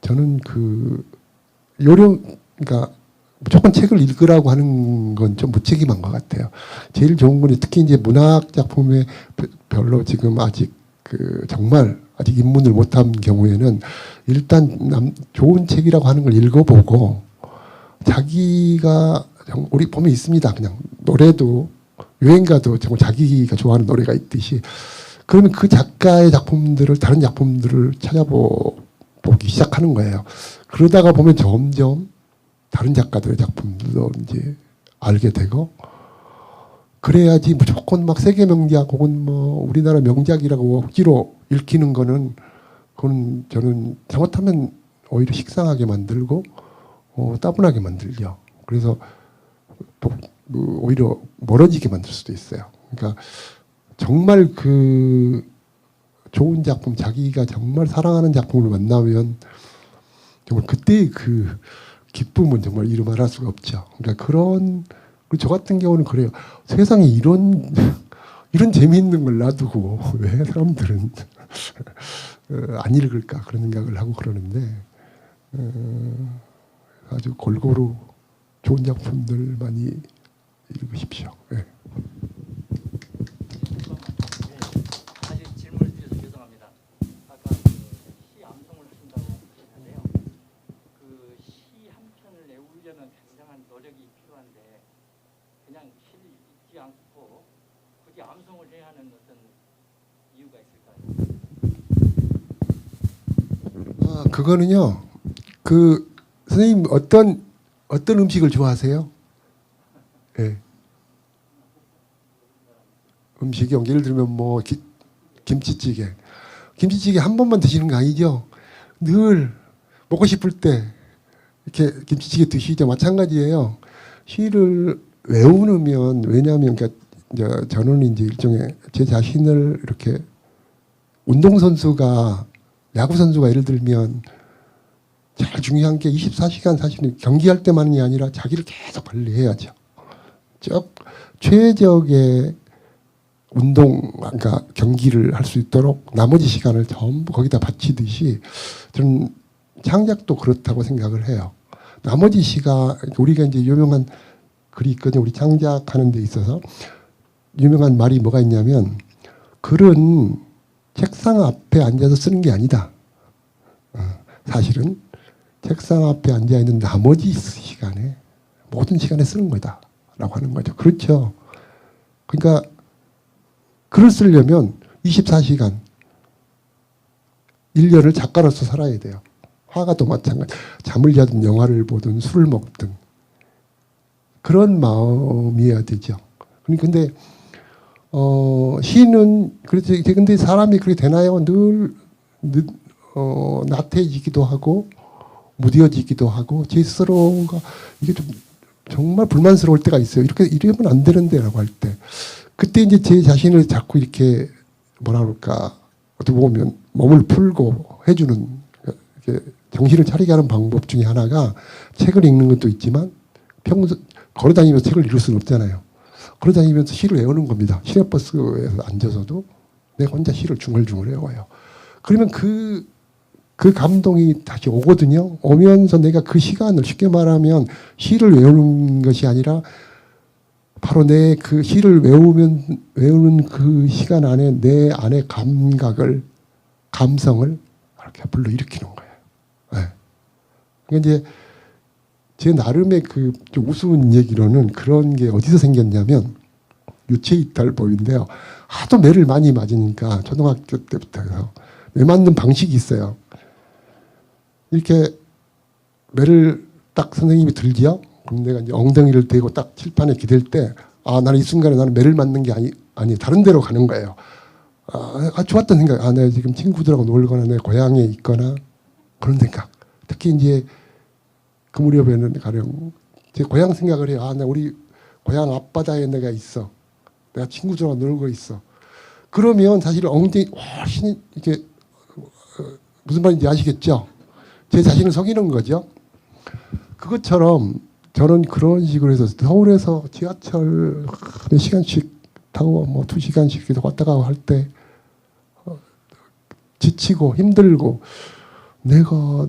저는 그 그러니까 무조건 책을 읽으라고 하는 건 좀 무책임한 것 같아요. 제일 좋은 건 특히 이제 문학 작품에 별로 지금 아직 정말 아직 입문을 못한 경우에는 일단 좋은 책이라고 하는 걸 읽어보고, 자기가 우리 보면 있습니다. 그냥 노래도 유행가도 정말 자기가 좋아하는 노래가 있듯이, 그러면 그 작가의 작품들을, 다른 작품들을 찾아보기 시작하는 거예요. 그러다가 보면 점점 다른 작가들의 작품도 이제 알게 되고, 그래야지 무조건 막 세계 명작 혹은 뭐 우리나라 명작이라고 억지로 읽히는 거는, 그건 저는 잘못하면 오히려 식상하게 만들고 따분하게 만들죠. 그래서 오히려 멀어지게 만들 수도 있어요. 그러니까 정말 그 좋은 작품, 자기가 정말 사랑하는 작품을 만나면 정말 그때의 그 기쁨은 정말 이루 말할 수가 없죠. 그러니까 저 같은 경우는 그래요. 세상에 이런 재미있는 걸 놔두고 왜 사람들은 안 읽을까, 그런 생각을 하고 그러는데, 아주 골고루 좋은 작품들 많이 읽으십시오. 네. 사실 질문을 드려서 죄송합니다. 아까 시 암송을 하신다고 하셨는데요. 그 시 한 편을 외우려면 굉장한 노력이 필요한데, 그냥 시를 읽지 않고 굳이 암송을 해야 하는 어떤 이유가 있을까요? 그거는요. 선생님 어떤 음식을 좋아하세요? 예. 음식이 예를 들면 뭐 김치찌개 한 번만 드시는 거 아니죠? 늘 먹고 싶을 때 이렇게 김치찌개 드시죠. 마찬가지예요. 시를 외우면, 왜냐하면 그러니까 저는 이제 일종의 제 자신을 이렇게, 운동선수가, 야구선수가 예를 들면 제일 중요한 게 24시간 사실은 경기할 때만이 아니라 자기를 계속 관리해야죠. 최적의 그러니까 경기를 할 수 있도록 나머지 시간을 전부 거기다 바치듯이, 저는 창작도 그렇다고 생각을 해요. 나머지 시간, 우리가 이제 유명한 글이 있거든요. 우리 창작하는 데 있어서 유명한 말이 뭐가 있냐면, 글은 책상 앞에 앉아서 쓰는 게 아니다. 사실은 책상 앞에 앉아 있는 나머지 시간에, 모든 시간에 쓰는 거다 라고 하는 거죠. 그렇죠. 그러니까 글을 쓰려면 24시간 1년을 작가로서 살아야 돼요. 화가도 마찬가지. 잠을 자든 영화를 보든 술을 먹든 그런 마음이어야 되죠. 근데 시는 그렇지. 근데 사람이 그렇게 되나요? 늘 나태해지기도 하고 무뎌지기도 하고, 제 스스로가 이게 좀 정말 불만스러울 때가 있어요. 이러면 안 되는데라고 할 때, 그때 이제 제 자신을 자꾸 이렇게 뭐라 그럴까, 어떻게 보면 몸을 풀고 해주는, 이렇게 정신을 차리게 하는 방법 중에 하나가 책을 읽는 것도 있지만, 평소 걸어다니면서 책을 읽을 수는 없잖아요. 걸어다니면서 시를 외우는 겁니다. 시내버스에서 앉아서도 내가 혼자 시를 중얼중얼 외워요. 그러면 그 감동이 다시 오거든요. 오면서 내가 그 시간을, 쉽게 말하면 시를 외우는 것이 아니라 바로 내 그 시를 외우는 그 시간 안에 내 안의 감성을 이렇게 불러일으키는 거예요. 네. 그러니까 이제 제 나름의 그 좀 우스운 얘기로는 그런 게 어디서 생겼냐면 유체이탈법인데요. 하도 매를 많이 맞으니까 초등학교 때부터 해서 매 맞는 방식이 있어요. 이렇게 매를 딱 선생님이 들지요. 그럼 내가 이제 엉덩이를 대고 딱 칠판에 기댈 때, 아, 나는 이 순간에 나는 매를 맞는 게 아니 다른 데로 가는 거예요. 좋았던 생각. 내가 지금 친구들하고 놀거나 내 고향에 있거나 그런 생각. 특히 이제 그 무렵에는 가령 제 고향 생각을 해요. 나 우리 고향 앞바다에 내가 있어. 내가 친구들하고 놀고 있어. 그러면 사실 엉덩이 훨씬 이렇게 무슨 말인지 아시겠죠? 제 자신을 속이는 거죠. 그것처럼 저는 그런 식으로 해서 서울에서 지하철 몇 시간씩 타고 뭐 2시간씩 계속 왔다 가고 할 때 지치고 힘들고 내가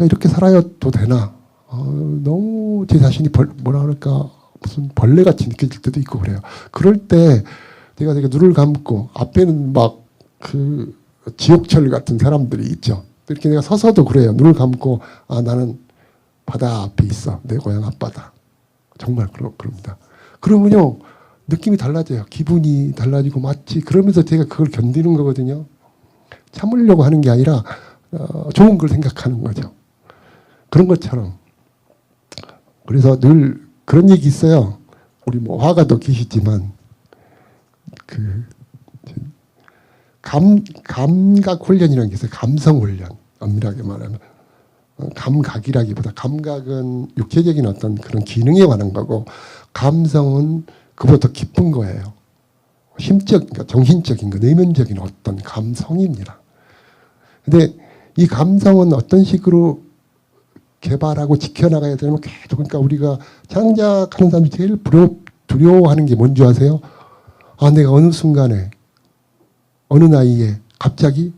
이렇게 살아도 되나? 너무 제 자신이 뭐라 그럴까 무슨 벌레같이 느껴질 때도 있고 그래요. 그럴 때 제가 되게 눈을 감고 앞에는 막 그 지옥철 같은 사람들이 있죠. 이렇게 내가 서서도 그래요. 눈을 감고 나는 바다 앞에 있어. 내 고향 앞바다. 정말 그럽니다. 그러면요 느낌이 달라져요. 기분이 달라지고 마치 그러면서 제가 그걸 견디는 거거든요. 참으려고 하는 게 아니라 좋은 걸 생각하는 거죠. 그런 것처럼. 그래서 늘 그런 얘기 있어요. 우리 뭐 화가도 계시지만 그 감각 훈련이라는 게 있어요. 감성 훈련. 엄밀하게 말하면 감각이라기보다 감각은 육체적인 어떤 그런 기능에 관한 거고 감성은 그보다 더 깊은 거예요. 그러니까 정신적인 거, 내면적인 어떤 감성입니다. 근데 이 감성은 어떤 식으로 개발하고 지켜나가야 되냐면 계속 그러니까 우리가 창작하는 사람이 제일 두려워하는 게 뭔지 아세요? 내가 어느 순간에 어느 나이에 갑자기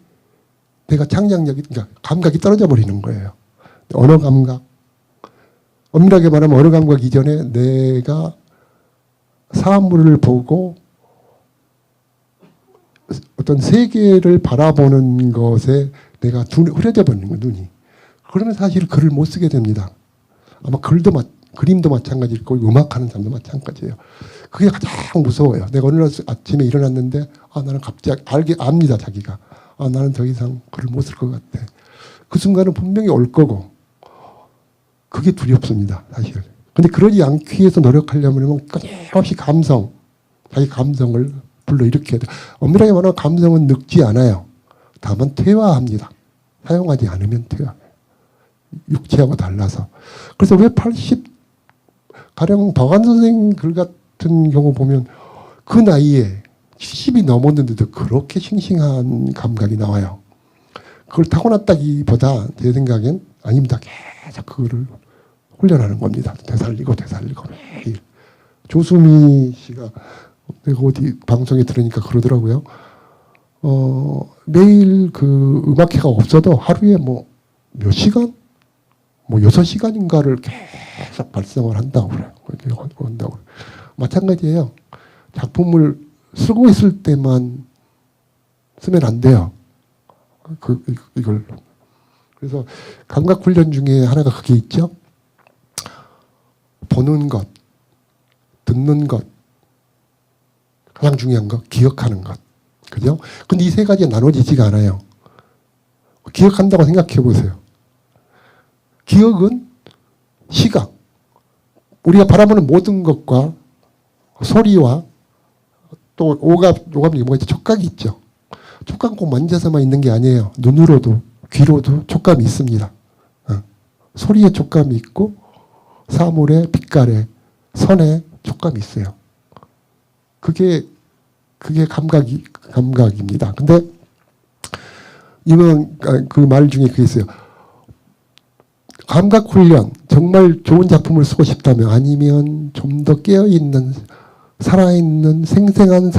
내가 창작력이 그러니까 감각이 떨어져 버리는 거예요. 언어 감각. 엄밀하게 말하면 언어 감각 이전에 내가 사물을 보고 어떤 세계를 바라보는 것에 내가 흐려져 버리는 거예요. 눈이. 그러면 사실 글을 못 쓰게 됩니다. 아마 그림도 마찬가지일 거고 음악하는 사람도 마찬가지예요. 그게 가장 무서워요. 내가 어느 날 아침에 일어났는데 나는 갑자기 압니다. 자기가. 나는 더 이상 글을 못 쓸 것 같아. 그 순간은 분명히 올 거고 그게 두렵습니다. 사실. 근데 그러지 않기 위해서 노력하려면 끊임없이 자기 감성을 불러일으켜야 돼요. 엄밀하게 말하면 감성은 늙지 않아요. 다만 퇴화합니다. 사용하지 않으면 퇴화해요. 육체하고 달라서. 그래서 왜 가령 박완 선생 글 같은 경우 보면 그 나이에 70이 넘었는데도 그렇게 싱싱한 감각이 나와요. 그걸 타고났다기보다 제 생각엔 아닙니다. 계속 그거를 훈련하는 겁니다. 되살리고 매일. 조수미 씨가 내가 어디 방송에 들으니까 그러더라고요. 매일 그 음악회가 없어도 하루에 뭐 몇 시간? 뭐 6시간인가를 계속 발성을 한다고 그래요. 한다고. 마찬가지예요. 작품을 쓰고 있을 때만 쓰면 안 돼요. 이걸. 그래서 감각 훈련 중에 하나가 그게 있죠. 보는 것, 듣는 것, 가장 중요한 거, 기억하는 것. 그죠? 근데 이 세 가지가 나눠지지가 않아요. 기억한다고 생각해 보세요. 기억은 시각. 우리가 바라보는 모든 것과 소리와 또 오감이 뭐가 있죠? 촉각이 있죠. 촉각 꼭 만져서만 있는 게 아니에요. 눈으로도 귀로도 촉감이 있습니다. 소리에 촉감이 있고 사물의 빛깔에 선에 촉감이 있어요. 그게 감각입니다. 근데 이번 그 말 중에 그게 있어요. 감각 훈련, 정말 좋은 작품을 쓰고 싶다면 아니면 좀 더 깨어있는 살아있는 생생한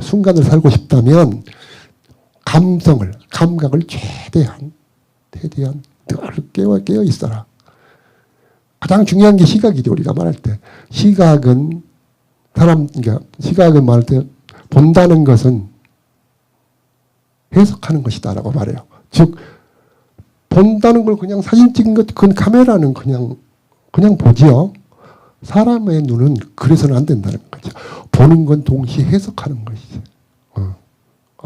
순간을 살고 싶다면 감각을 최대한 늘 깨어 있어라. 가장 중요한 게 시각이죠. 우리가 말할 때. 시각은 말할 때 본다는 것은 해석하는 것이다라고 말해요. 즉 본다는 걸 그냥 사진 찍은 것, 그건 카메라는 그냥 그냥 보지요. 사람의 눈은 그래서는 안 된다는 거죠. 보는 건 동시에 해석하는 것이죠.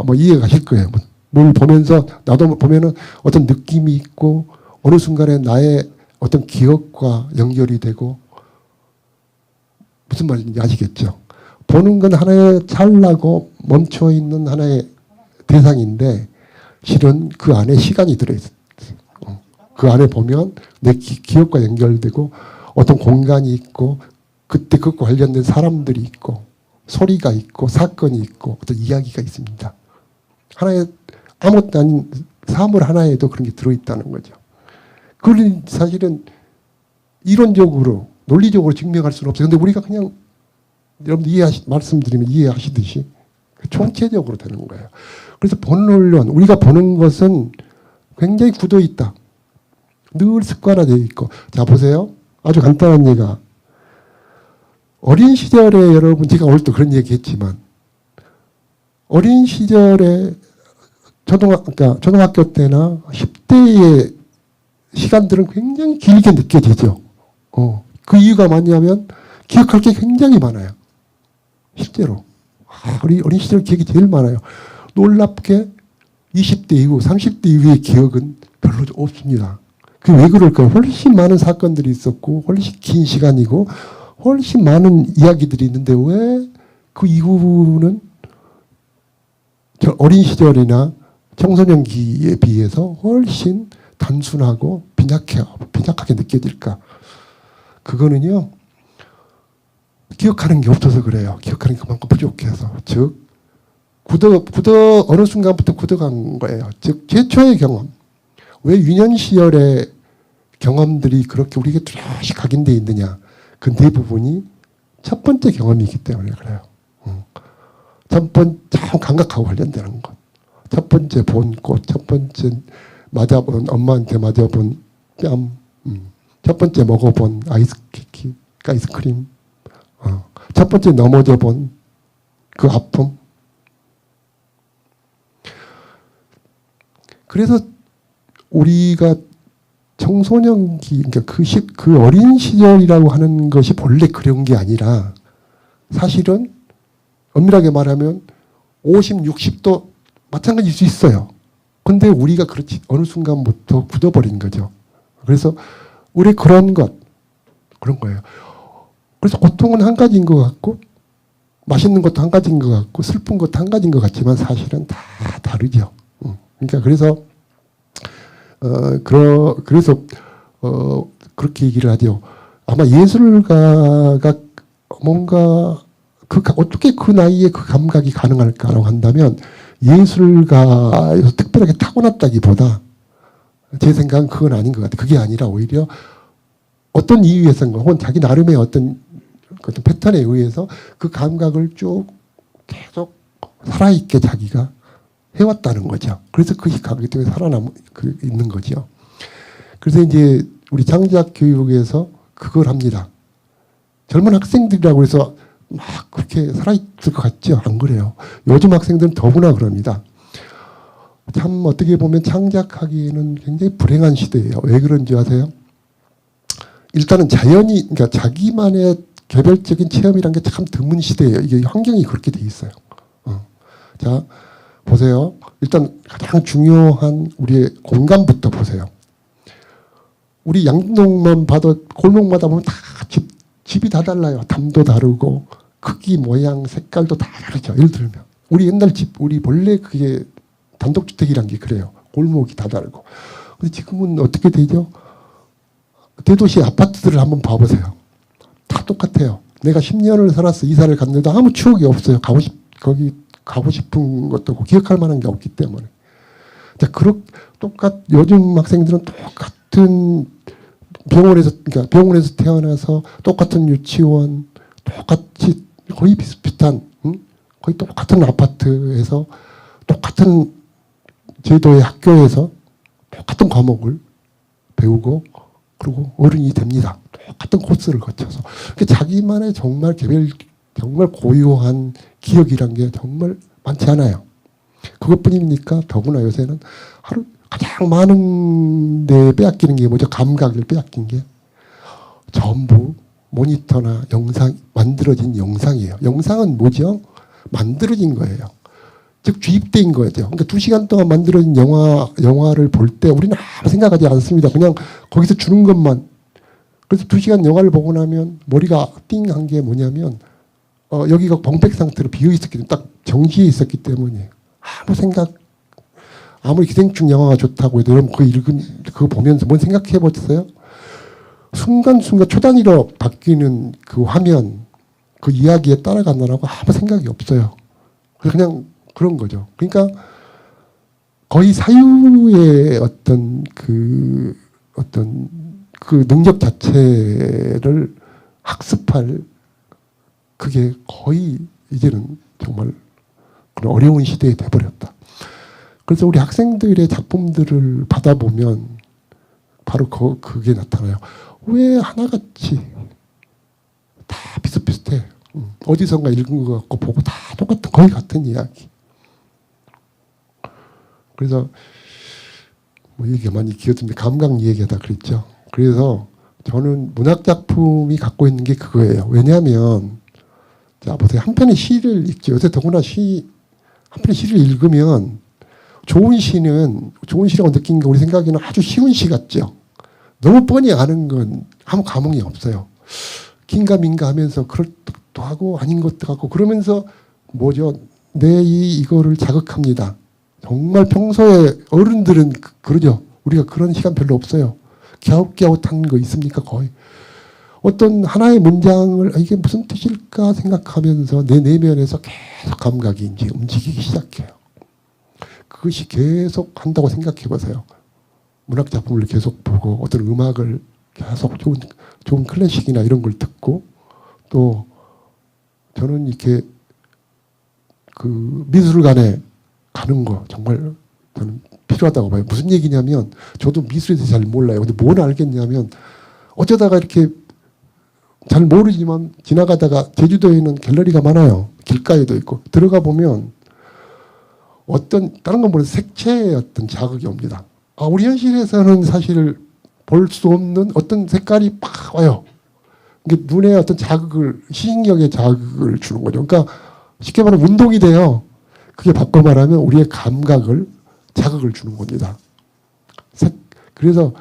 뭐 이해가 가실 거예요. 뭘 보면서 나도 보면은 어떤 느낌이 있고 어느 순간에 나의 어떤 기억과 연결이 되고 무슨 말인지 아시겠죠? 보는 건 하나의 찰나고 멈춰 있는 하나의 대상인데 실은 그 안에 시간이 들어있어요. 그 안에 보면 내 기억과 연결되고 어떤 공간이 있고 그때 그것과 관련된 사람들이 있고 소리가 있고 사건이 있고 어떤 이야기가 있습니다. 하나의 아무것도 아닌 사물 하나에도 그런 게 들어있다는 거죠. 그걸 사실은 이론적으로 논리적으로 증명할 수는 없어요. 근데 우리가 그냥 여러분들 말씀드리면 이해하시듯이 총체적으로 되는 거예요. 그래서 보는 언론, 우리가 보는 것은 굉장히 굳어 있다. 늘 습관화되어 있고. 자, 보세요. 아주 간단한 얘기가. 어린 시절에 여러분, 제가 오늘 또 그런 얘기 했지만, 어린 시절에 그러니까 초등학교 때나 10대의 시간들은 굉장히 길게 느껴지죠. 그 이유가 뭐냐면, 기억할 게 굉장히 많아요. 실제로. 우리 어린 시절 기억이 제일 많아요. 놀랍게 20대 이후, 30대 이후의 기억은 별로 없습니다. 그게 왜 그럴까요? 훨씬 많은 사건들이 있었고, 훨씬 긴 시간이고, 훨씬 많은 이야기들이 있는데, 왜 그 이후는 어린 시절이나 청소년기에 비해서 훨씬 단순하고 빈약하게 느껴질까? 그거는요, 기억하는 게 없어서 그래요. 기억하는 게 그만큼 부족해서. 즉, 어느 순간부터 굳어간 거예요. 즉, 최초의 경험. 왜 유년 시절의 경험들이 그렇게 우리에게 뚜렷이 각인되어 있느냐. 그 대부분이 첫 번째 경험이기 때문에 그래요. 첫 번째, 참 감각하고 관련되는 것. 첫 번째 본 꽃, 첫 번째 엄마한테 맞아본 뺨, 첫 번째 먹어본 아이스크림, 첫 번째 넘어져 본 그 아픔. 그래서 우리가 청소년기, 그러니까 그 어린 시절이라고 하는 것이 본래 그런 게 아니라 사실은 엄밀하게 말하면 50, 60도 마찬가지일 수 있어요. 근데 우리가 그렇지 어느 순간부터 굳어버린 거죠. 그래서 우리 그런 거예요. 그래서 고통은 한 가지인 것 같고 맛있는 것도 한 가지인 것 같고 슬픈 것도 한 가지인 것 같지만 사실은 다 다르죠. 그러니까 그래서 그렇게 얘기를 하죠. 아마 예술가가 뭔가 어떻게 그 나이에 그 감각이 가능할까라고 한다면 예술가에서 특별하게 타고났다기보다 제 생각은 그건 아닌 것 같아요. 그게 아니라 오히려 어떤 이유에서인가 혹은 자기 나름의 어떤 패턴에 의해서 그 감각을 쭉 계속 살아있게 자기가 해왔다는 거죠. 그래서 그 감각 때문에 있는 거죠. 그래서 이제 우리 창작 교육에서 그걸 합니다. 젊은 학생들이라고 해서 막 그렇게 살아있을 것 같죠? 안 그래요. 요즘 학생들은 더구나 그럽니다. 참 어떻게 보면 창작하기에는 굉장히 불행한 시대예요. 왜 그런지 아세요? 일단은 그러니까 자기만의 개별적인 체험이란 게 참 드문 시대예요. 이게 환경이 그렇게 돼 있어요. 자, 보세요. 일단 가장 중요한 우리의 공간부터 보세요. 우리 양동만 봐도 골목마다 보면 다 집이 다 달라요. 담도 다르고 크기, 모양, 색깔도 다 다르죠. 예를 들면 우리 옛날 집, 우리 본래 그게 단독주택이란 게 그래요. 골목이 다 다르고. 근데 지금은 어떻게 되죠? 대도시 아파트들을 한번 봐보세요. 다 똑같아요. 내가 10년을 살았어. 이사를 갔는데도 아무 추억이 없어요. 거기 가고 싶은 것도 없고 기억할 만한 게 없기 때문에. 자, 요즘 학생들은 똑같은 그러니까 병원에서 태어나서 똑같은 유치원, 똑같이 거의 비슷비슷한, 거의 똑같은 아파트에서 똑같은 제도의 학교에서 똑같은 과목을 배우고 그리고 어른이 됩니다. 똑같은 코스를 거쳐서. 그러니까 자기만의 정말 정말 고유한 기억이란 게 정말 많지 않아요. 그것뿐입니까? 더구나 요새는 가장 많은 데 빼앗기는 게 뭐죠? 감각을 빼앗긴 게. 전부 모니터나 영상, 만들어진 영상이에요. 영상은 뭐죠? 만들어진 거예요. 즉 주입된 거죠. 그러니까 2시간 동안 만들어진 영화를 볼 때 우리는 아무 생각하지 않습니다. 그냥 거기서 주는 것만. 그래서 2시간 영화를 보고 나면 머리가 띵한 게 뭐냐면 여기가 공백 상태로 비어 있었기 때문에 딱 정지해 있었기 때문에 아무 생각, 아무리 기생충 영화가 좋다고 해도 여러분 그거 보면서 뭔 생각해 보셨어요? 순간순간 초단위로 바뀌는 그 화면, 그 이야기에 따라가느라고 아무 생각이 없어요. 그냥 그런 거죠. 그러니까 거의 사유의 어떤 그 능력 자체를 학습할 그게 거의 이제는 정말 그런 어려운 시대에 돼버렸다. 그래서 우리 학생들의 작품들을 받아보면 바로 그게 나타나요. 왜 하나같이 다 비슷비슷해. 어디선가 읽은 것 같고 보고 다 똑같은 거의 같은 이야기. 그래서 뭐 얘기가 많이 길어집니다. 감각 얘기하다 그랬죠. 그래서 저는 문학 작품이 갖고 있는 게 그거예요. 왜냐하면 자 보세요. 한 편의 시를 읽죠. 요새 더구나 한 편의 시를 읽으면 좋은 시라고 느낀 게 우리 생각에는 아주 쉬운 시 같죠. 너무 뻔히 아는 건 아무 감흥이 없어요. 긴가민가 하면서 그럴 것도 하고 아닌 것도 같고 그러면서 뭐죠? 이거를 자극합니다. 정말 평소에 어른들은 그러죠. 우리가 그런 시간 별로 없어요. 갸웃갸웃한 거 있습니까? 거의. 어떤 하나의 문장을 이게 무슨 뜻일까 생각하면서 내 내면에서 계속 감각이 이제 움직이기 시작해요. 그것이 계속 한다고 생각해 보세요. 문학 작품을 계속 보고 어떤 음악을 계속 좋은 클래식이나 이런 걸 듣고 또 저는 이렇게 그 미술관에 가는 거 정말 저는 필요하다고 봐요. 무슨 얘기냐면 저도 미술에 대해서 잘 몰라요. 근데 뭘 알겠냐면 어쩌다가 이렇게 잘 모르지만 지나가다가 제주도에는 갤러리가 많아요. 길가에도 있고 들어가 보면 어떤 다른 건 모르는 색채의 어떤 자극이 옵니다. 우리 현실에서는 사실 볼 수 없는 어떤 색깔이 팍 와요. 이게 눈에 어떤 자극을 시신경에 자극을 주는 거죠. 그러니까 쉽게 말하면 운동이 돼요. 그게 바꿔 말하면 우리의 감각을 자극을 주는 겁니다. 그래서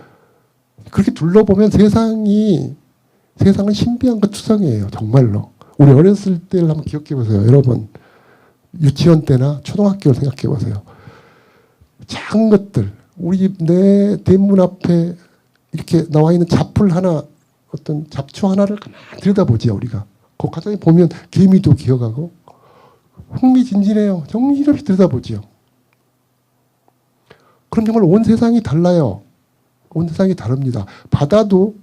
그렇게 둘러보면 세상은 신비한 것 투성이에요. 정말로. 우리 어렸을 때를 한번 기억해 보세요. 여러분 유치원 때나 초등학교를 생각해 보세요. 작은 것들 우리 내 대문 앞에 이렇게 나와 있는 잡풀 하나 어떤 잡초 하나를 가만히 들여다보죠. 우리가 그 가까이 보면 개미도 기어가고 흥미진진해요. 정신없이 들여다보죠. 그럼 정말 온 세상이 달라요. 온 세상이 다릅니다. 바다도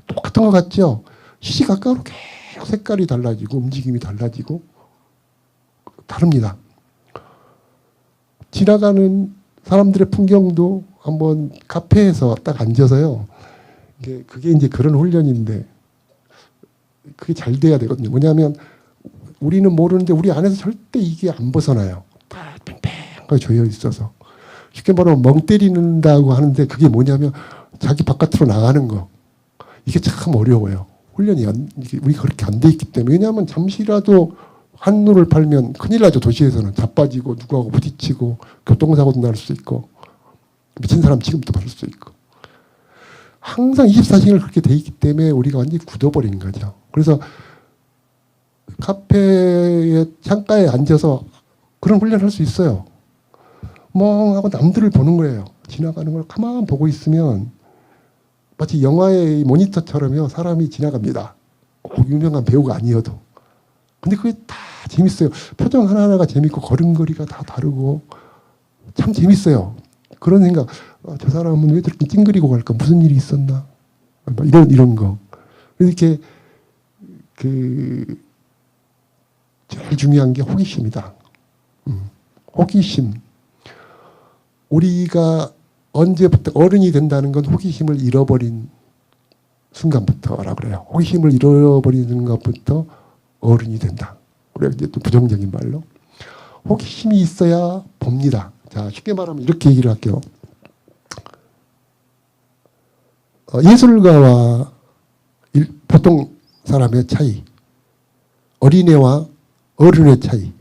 똑같은 것 같죠. 시시각각으로 계속 색깔이 달라지고 움직임이 달라지고 다릅니다. 지나가는 사람들의 풍경도 한번 카페에서 딱 앉아서요. 그게 이제 그런 훈련인데 그게 잘 돼야 되거든요. 뭐냐면 우리는 모르는데 우리 안에서 절대 이게 안 벗어나요. 다 팽팽하게 조여 있어서. 쉽게 말하면 멍 때리는다고 하는데 그게 뭐냐면 자기 바깥으로 나가는 거. 이게 참 어려워요. 훈련이 우리가 그렇게 안 돼 있기 때문에. 왜냐하면 잠시라도 한눈을 팔면 큰일 나죠. 도시에서는 자빠지고 누구하고 부딪히고 교통사고도 날 수 있고 미친 사람 지금도 받을 수 있고 항상 24시간을 그렇게 돼 있기 때문에 우리가 완전히 굳어버린 거죠. 그래서 카페의 창가에 앉아서 그런 훈련을 할 수 있어요. 멍하고 남들을 보는 거예요. 지나가는 걸 가만 보고 있으면 마치 영화의 모니터처럼요. 사람이 지나갑니다. 꼭 유명한 배우가 아니어도. 근데 그게 다 재밌어요. 표정 하나하나가 재밌고 걸음걸이가 다 다르고 참 재밌어요. 그런 생각. 저 사람은 왜 저렇게 찡그리고 갈까? 무슨 일이 있었나? 이런 거. 이렇게 제일 중요한 게 호기심이다. 호기심. 우리가 언제부터 어른이 된다는 건 호기심을 잃어버린 순간부터라고 그래요. 호기심을 잃어버리는 것부터 어른이 된다. 우리가 이제 또 부정적인 말로. 호기심이 있어야 봅니다. 자, 쉽게 말하면 이렇게 얘기를 할게요. 예술가와 보통 사람의 차이, 어린애와 어른의 차이,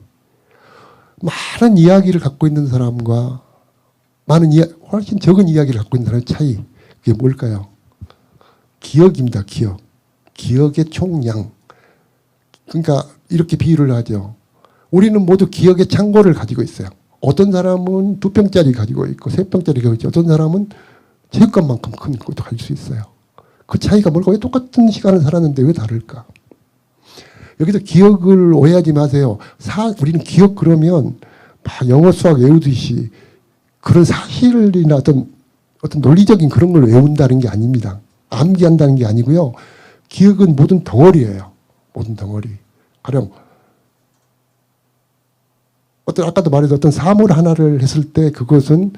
많은 이야기를 갖고 있는 사람과 훨씬 적은 이야기를 갖고 있는 사람의 차이, 그게 뭘까요? 기억입니다. 기억의 총량. 그러니까 이렇게 비유를 하죠. 우리는 모두 기억의 창고를 가지고 있어요. 어떤 사람은 2병짜리 가지고 있고 3병짜리 가지고 있죠. 어떤 사람은 체육관만큼 큰 것도 가질 수 있어요. 그 차이가 뭘까? 왜 똑같은 시간을 살았는데 왜 다를까? 여기서 기억을 오해하지 마세요. 우리는 기억 그러면 막 영어 수학 외우듯이 그런 사실이나 어떤 논리적인 그런 걸 외운다는 게 아닙니다. 암기한다는 게 아니고요. 기억은 모든 덩어리예요. 모든 덩어리. 가령 아까도 말해서 어떤 사물 하나를 했을 때 그것은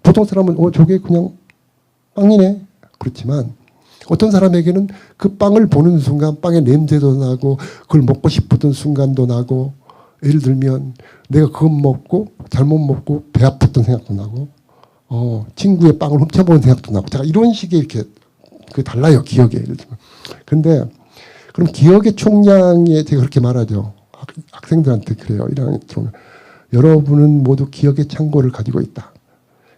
보통 사람은 저게 그냥 빵이네. 그렇지만 어떤 사람에게는 그 빵을 보는 순간 빵의 냄새도 나고 그걸 먹고 싶었던 순간도 나고, 예를 들면 내가 그것 먹고 잘못 먹고 배 아팠던 생각도 나고, 친구의 빵을 훔쳐보는 생각도 나고, 제가 이런 식의 이렇게 달라요, 기억에. 예를 들면. 근데 그럼 기억의 총량에 제가 그렇게 말하죠. 학생들한테 그래요. 1학년 들어오면 여러분은 모두 기억의 창고를 가지고 있다.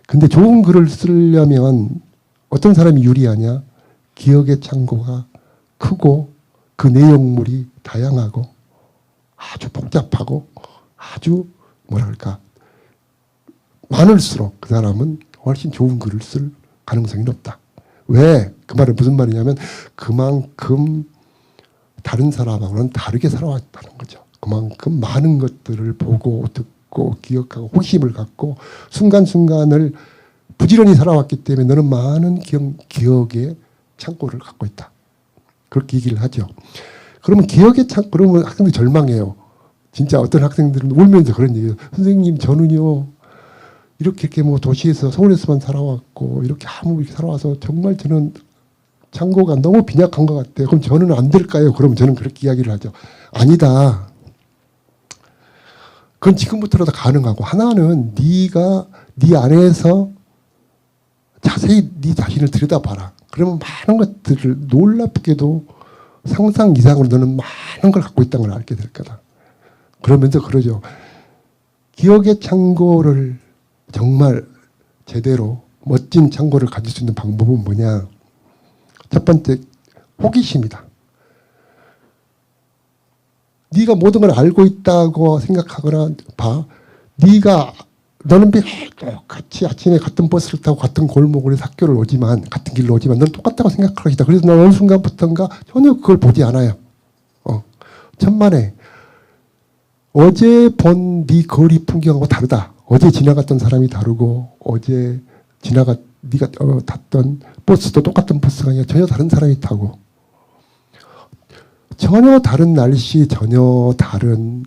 근데 좋은 글을 쓰려면 어떤 사람이 유리하냐? 기억의 창고가 크고 그 내용물이 다양하고 아주 복잡하고 아주 뭐랄까 많을수록 그 사람은 훨씬 좋은 글을 쓸 가능성이 높다. 왜? 그 말은 무슨 말이냐면 그만큼 다른 사람하고는 다르게 살아왔다는 거죠. 그만큼 많은 것들을 보고 듣고 기억하고 호기심을 갖고 순간순간을 부지런히 살아왔기 때문에 너는 많은 기억의 창고를 갖고 있다. 그렇게 얘기를 하죠. 그러면 그러면 학생들이 절망해요. 진짜 어떤 학생들은 울면서 그런 얘기예요. 선생님, 저는요, 이렇게 뭐 도시에서, 서울에서만 살아왔고, 이렇게 살아와서 정말 저는 창고가 너무 빈약한 것 같아요. 그럼 저는 안 될까요? 그러면 저는 그렇게 이야기를 하죠. 아니다. 그건 지금부터라도 가능하고, 하나는 네가 네 안에서 자세히 네 자신을 들여다봐라. 그러면 많은 것들을 놀랍게도 상상 이상으로 너는 많은 걸 갖고 있다는 걸 알게 될 거다. 그러면서 그러죠. 기억의 창고를 정말 제대로 멋진 창고를 가질 수 있는 방법은 뭐냐? 첫 번째, 호기심이다. 네가 모든 걸 알고 있다고 생각하거나 봐. 너는 똑같이 아침에 같은 버스를 타고 같은 골목으로 학교를 오지만, 같은 길로 오지만 너는 똑같다고 생각할 것이다. 그래서 난 어느 순간부터인가 전혀 그걸 보지 않아요. 천만에 어제 본 네 거리 풍경하고 다르다. 어제 지나갔던 사람이 다르고, 어제 네가 탔던 버스도 똑같은 버스가 아니라 전혀 다른 사람이 타고, 전혀 다른 날씨, 전혀 다른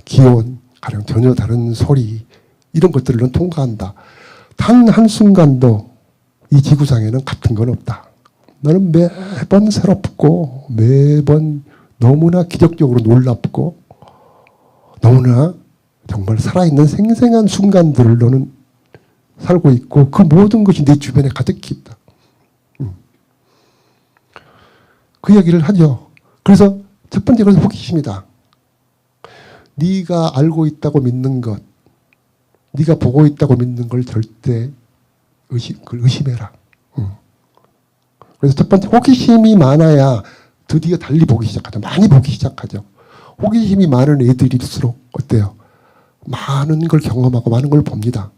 기온, 가령 전혀 다른 소리, 이런 것들을 넌 통과한다. 단 한순간도 이 지구상에는 같은 건 없다. 너는 매번 새롭고 매번 너무나 기적적으로 놀랍고 너무나 정말 살아있는 생생한 순간들을 너는 살고 있고 그 모든 것이 내 주변에 가득히 있다. 그 얘기를 하죠. 그래서 첫 번째 것은 호기심이다. 네가 알고 있다고 믿는 것, 네가 보고 있다고 믿는 걸 절대 의심해라. 그래서 첫 번째, 호기심이 많아야 드디어 달리 보기 시작하죠. 많이 보기 시작하죠. 호기심이 많은 애들일수록 어때요? 많은 걸 경험하고 많은 걸 봅니다.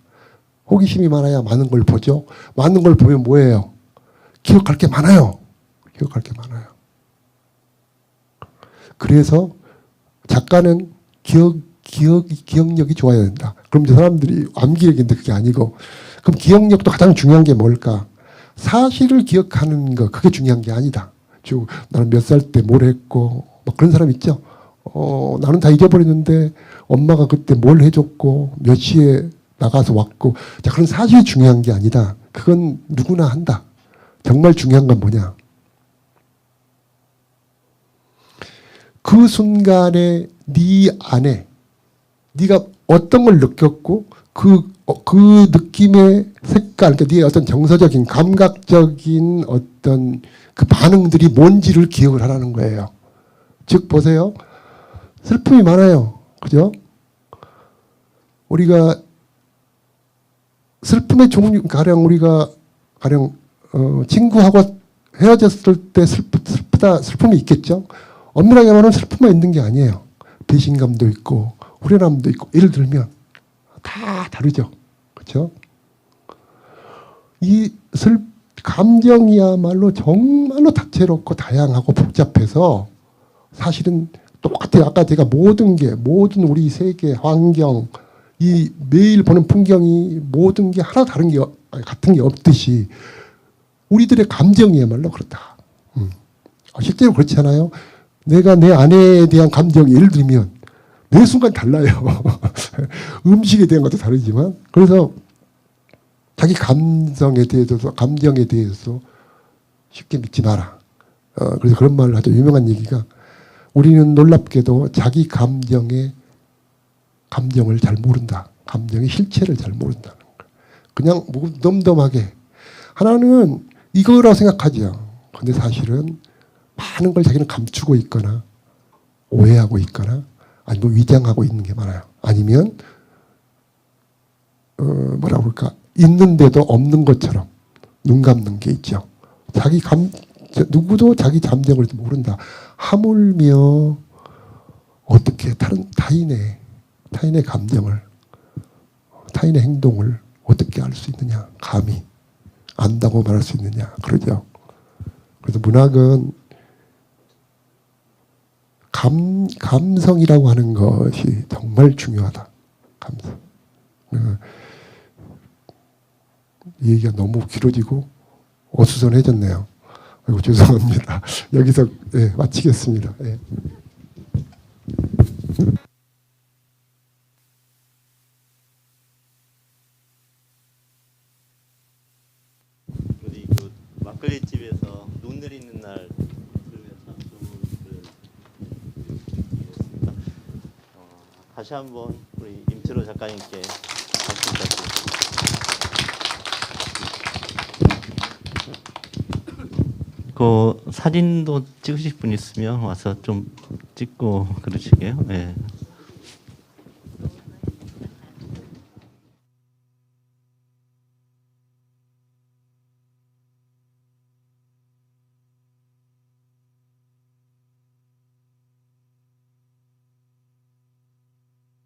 호기심이 많아야 많은 걸 보죠. 많은 걸 보면 뭐예요? 기억할 게 많아요. 기억할 게 많아요. 그래서 작가는 기억력이 좋아야 된다. 그럼 이제 사람들이 암기력인데 그게 아니고, 그럼 기억력도 가장 중요한 게 뭘까? 사실을 기억하는 거, 그게 중요한 게 아니다. 나는 몇 살 때 뭘 했고, 막 그런 사람 있죠? 나는 다 잊어버렸는데 엄마가 그때 뭘 해줬고, 몇 시에 나가서 왔고, 자, 그런 사실이 중요한 게 아니다. 그건 누구나 한다. 정말 중요한 건 뭐냐? 그 순간에 네 안에 네가 어떤 걸 느꼈고 그 그 느낌의 색깔, 그러니까 네 어떤 정서적인 감각적인 어떤 그 반응들이 뭔지를 기억을 하라는 거예요. 즉 보세요. 슬픔이 많아요. 그죠? 우리가 슬픔의 종류, 가령 우리가 친구하고 헤어졌을 때 슬픔이 있겠죠. 엄밀하게 말하면 슬픔만 있는 게 아니에요. 배신감도 있고 후련함도 있고. 예를 들면 다 다르죠. 그렇죠? 이 감정이야말로 정말로 다채롭고 다양하고 복잡해서 사실은 똑같아요. 아까 제가 모든 우리 세계, 환경, 이 매일 보는 풍경이 모든 게 하나 다른 게 같은 게 없듯이 우리들의 감정이야말로 그렇다. 실제로 그렇잖아요. 내가 내 아내에 대한 감정이 예를 들면 매 순간 달라요. 음식에 대한 것도 다르지만. 그래서 자기 감정에 대해서 쉽게 믿지 마라. 그래서 그런 말을 하죠. 유명한 얘기가 우리는 놀랍게도 자기 감정을 잘 모른다. 감정의 실체를 잘 모른다는 거예요. 그냥 덤덤하게. 하나는 이거라고 생각하죠. 근데 사실은 많은 걸 자기는 감추고 있거나 오해하고 있거나 아니면 위장하고 있는 게 많아요. 아니면 뭐라고 할까, 있는데도 없는 것처럼 눈 감는 게 있죠. 누구도 자기 감정을 모른다. 하물며 어떻게 타인의 감정을, 타인의 행동을 어떻게 알 수 있느냐. 감히 안다고 말할 수 있느냐. 그러죠. 그래서 문학은 감성이라고 하는 것이 정말 중요하다. 감성. 이 얘기가 너무 길어지고 어수선해졌네요. 아이고, 죄송합니다. 여기서 마치겠습니다. 우리 그 막걸리 집에서 눈 내리는 날 들으면서 좋은 다시 한번 우리 임철호 작가님께 박수 부탁드립니다. 그 사진도 찍으실 분 있으면 와서 좀 찍고 그러시게요. 예.